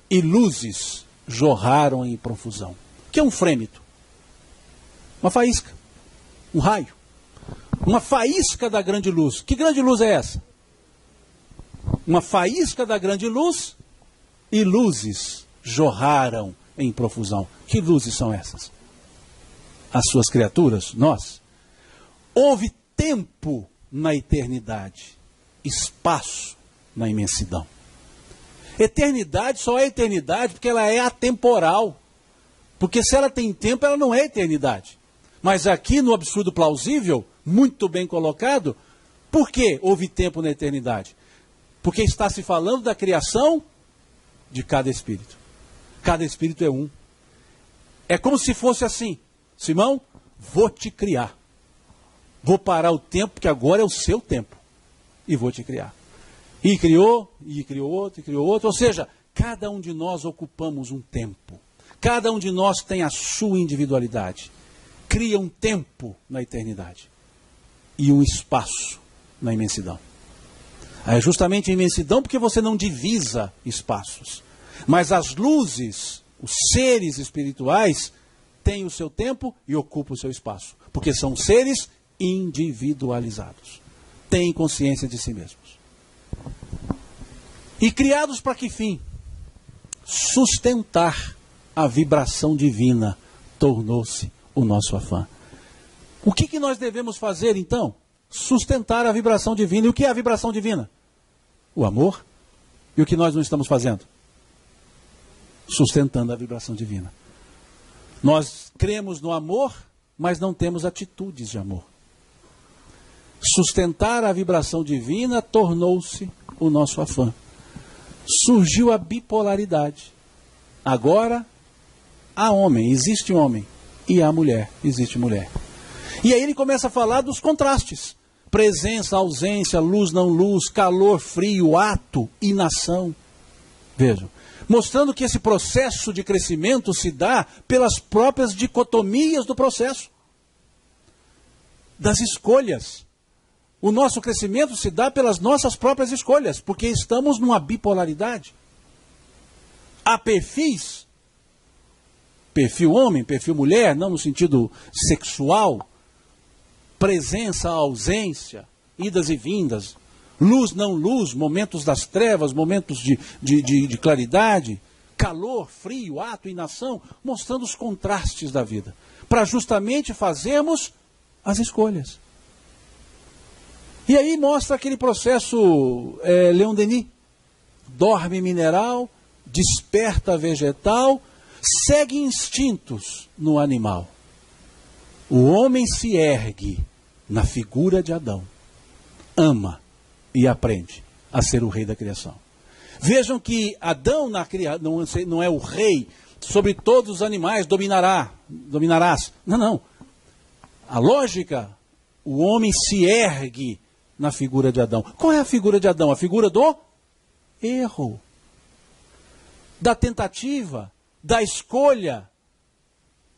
e luzes jorraram em profusão. O que é um frêmito? Uma faísca, um raio. Uma faísca da grande luz. Que grande luz é essa? Uma faísca da grande luz e luzes jorraram em profusão. Que luzes são essas? As suas criaturas, nós. Houve tempo na eternidade, espaço na imensidão. Eternidade só é eternidade porque ela é atemporal. Porque se ela tem tempo, ela não é eternidade. Mas aqui no absurdo plausível, muito bem colocado, por que houve tempo na eternidade? Porque está se falando da criação de cada espírito. Cada espírito é um. É como se fosse assim, Simão, vou te criar. Vou parar o tempo, porque agora é o seu tempo. E vou te criar. E criou outro, e criou outro. Ou seja, cada um de nós ocupamos um tempo. Cada um de nós tem a sua individualidade. Cria um tempo na eternidade. E um espaço na imensidão. É justamente a imensidão porque você não divisa espaços. Mas as luzes, os seres espirituais, têm o seu tempo e ocupam o seu espaço. Porque são seres individualizados. Têm consciência de si mesmos. E criados para que fim? Sustentar a vibração divina tornou-se o nosso afã. O que nós devemos fazer, então? Sustentar a vibração divina. E o que é a vibração divina? O amor. E o que nós não estamos fazendo? Sustentando a vibração divina. Nós cremos no amor, mas não temos atitudes de amor. Sustentar a vibração divina tornou-se o nosso afã. Surgiu a bipolaridade. Agora, há homem, existe homem, e há mulher, existe mulher. E aí ele começa a falar dos contrastes. Presença, ausência, luz, não luz, calor, frio, ato, inação. Vejam, mostrando que esse processo de crescimento se dá pelas próprias dicotomias do processo. Das escolhas. O nosso crescimento se dá pelas nossas próprias escolhas, porque estamos numa bipolaridade. Há perfis, perfil homem, perfil mulher, não no sentido sexual, presença, ausência, idas e vindas, luz, não luz, momentos das trevas, momentos de claridade, calor, frio, ato, inação, mostrando os contrastes da vida, para justamente fazermos as escolhas. E aí mostra aquele processo Leon Denis, dorme mineral, desperta vegetal, segue instintos no animal. O homem se ergue na figura de Adão, ama e aprende a ser o rei da criação. Vejam que Adão não é o rei sobre todos os animais, dominarás. Não. A lógica, o homem se ergue na figura de Adão. Qual é a figura de Adão? A figura do erro, da tentativa, da escolha,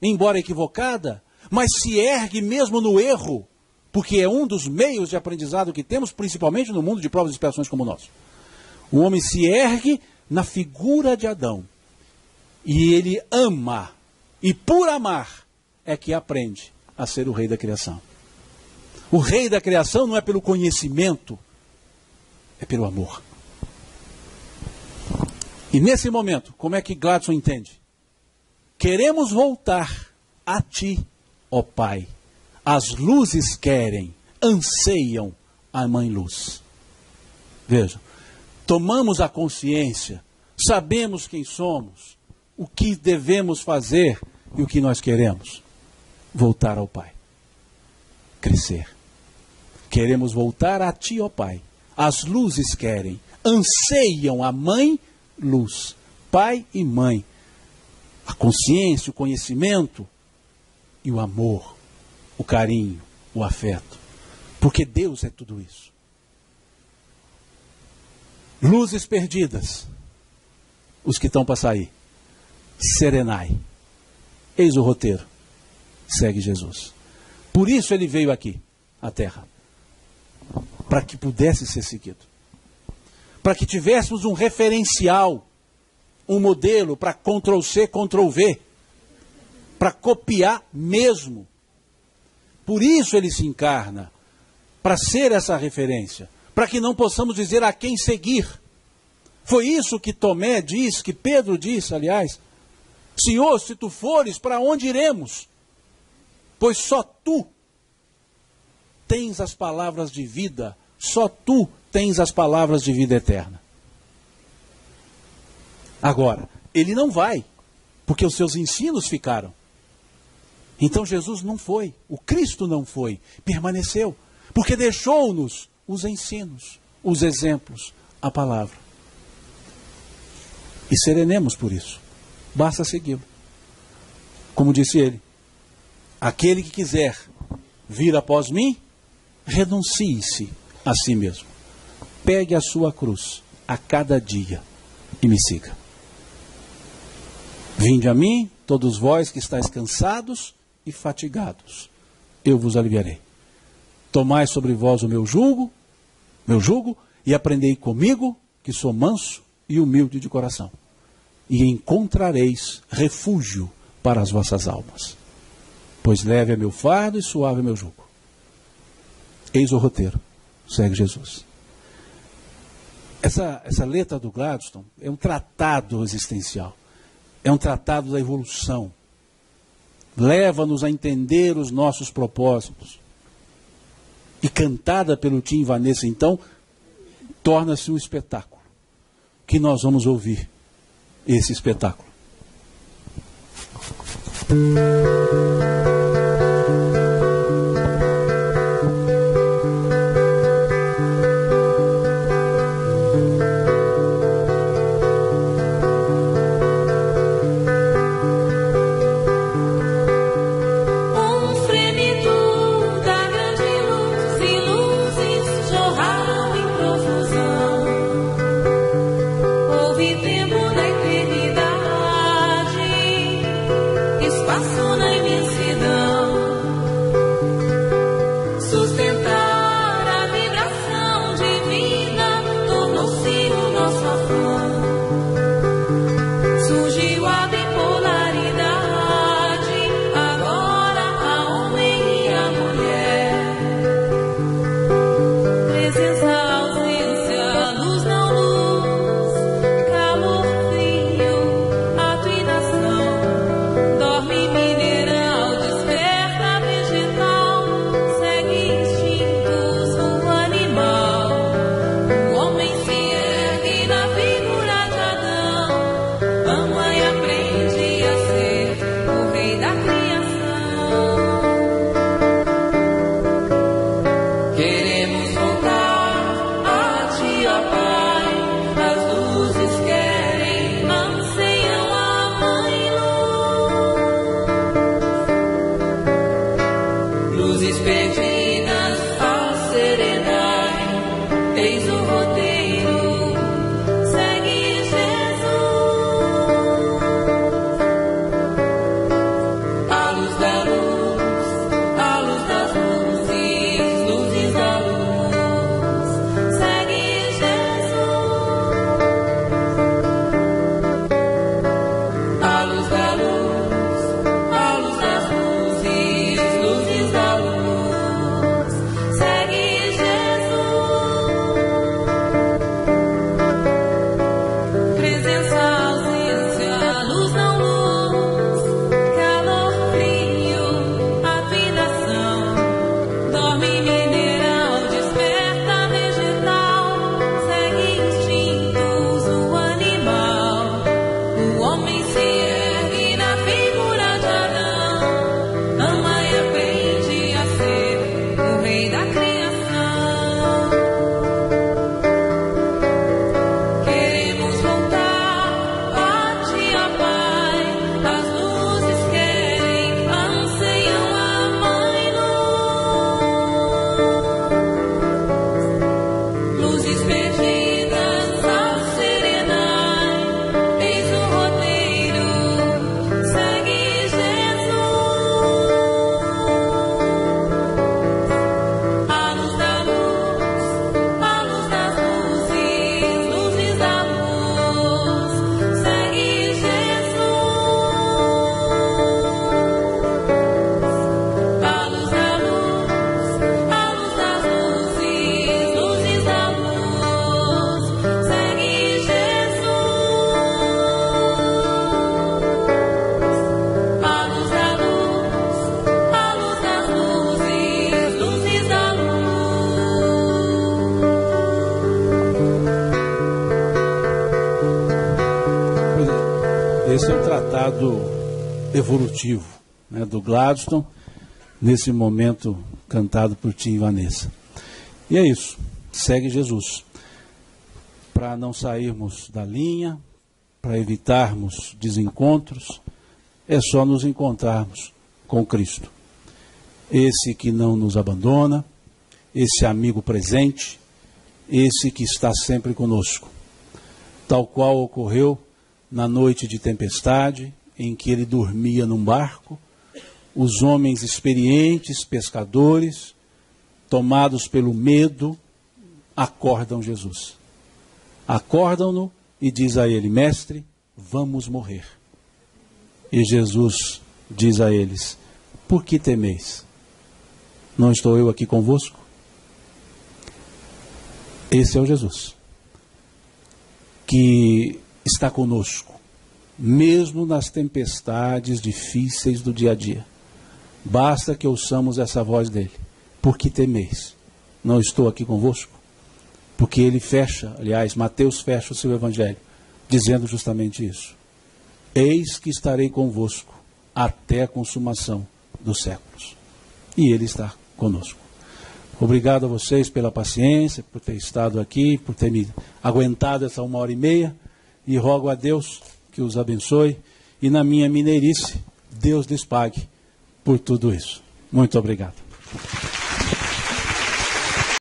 embora equivocada, mas se ergue mesmo no erro, porque é um dos meios de aprendizado que temos, principalmente no mundo de provas e expiações como o nosso. O homem se ergue na figura de Adão, e ele ama, e por amar é que aprende a ser o rei da criação. O rei da criação não é pelo conhecimento, é pelo amor. E nesse momento, como é que Gladson entende? Queremos voltar a ti, ó Pai. As luzes querem, anseiam a Mãe Luz. Vejam, tomamos a consciência, sabemos quem somos, o que devemos fazer e o que nós queremos. Voltar ao Pai. Crescer. Queremos voltar a ti, ó Pai. As luzes querem, anseiam a Mãe Luz. Pai e Mãe. A consciência, o conhecimento e o amor, o carinho, o afeto. Porque Deus é tudo isso. Luzes perdidas. Os que estão para sair. Serenai. Eis o roteiro. Segue Jesus. Por isso ele veio aqui, à Terra. Para que pudesse ser seguido. Para que tivéssemos um referencial, um modelo para Ctrl+C, Ctrl+V. Para copiar mesmo. Por isso ele se encarna. Para ser essa referência. Para que não possamos dizer a quem seguir. Foi isso que Tomé diz, que Pedro disse, aliás. Senhor, se tu fores, para onde iremos? Pois só tu tens as palavras de vida, só tu tens as palavras de vida eterna. Agora, ele não vai, porque os seus ensinos ficaram. Então Jesus não foi, o Cristo não foi, permaneceu, porque deixou-nos os ensinos, os exemplos, a palavra. E serenemos por isso, basta segui-lo. Como disse ele, aquele que quiser vir após mim, renuncie-se a si mesmo. Pegue a sua cruz a cada dia e me siga. Vinde a mim, todos vós que estáis cansados e fatigados, eu vos aliviarei. Tomai sobre vós o meu jugo, e aprendei comigo, que sou manso e humilde de coração. E encontrareis refúgio para as vossas almas. Pois leve é meu fardo e suave é meu jugo. Eis o roteiro. Segue Jesus. Essa letra do Gladstone é um tratado existencial. É um tratado da evolução. leva-nos a entender os nossos propósitos. E cantada pelo Tim e Vanessa, então, torna-se um espetáculo, que nós vamos ouvir esse espetáculo. Esse é o tratado evolutivo, né, do Gladstone, nesse momento cantado por Tim e Vanessa. E é isso, segue Jesus. Para não sairmos da linha, para evitarmos desencontros, é só nos encontrarmos com Cristo. Esse que não nos abandona, esse amigo presente, esse que está sempre conosco. Tal qual ocorreu na noite de tempestade, em que ele dormia num barco, os homens experientes, pescadores, tomados pelo medo, acordam Jesus. Acordam-no e diz a ele: mestre, vamos morrer. E Jesus diz a eles: por que temeis? Não estou eu aqui convosco? Esse é o Jesus que está conosco mesmo nas tempestades difíceis do dia a dia. Basta que ouçamos essa voz dele. Por que temeis? Não estou aqui convosco? Porque ele fecha, aliás, Mateus fecha o seu evangelho, dizendo justamente isso. Eis que estarei convosco até a consumação dos séculos. E ele está conosco. Obrigado a vocês pela paciência, por ter estado aqui, por ter me aguentado essa 1h30. E rogo a Deus que os abençoe. E na minha mineirice, Deus lhes pague por tudo isso. Muito obrigado.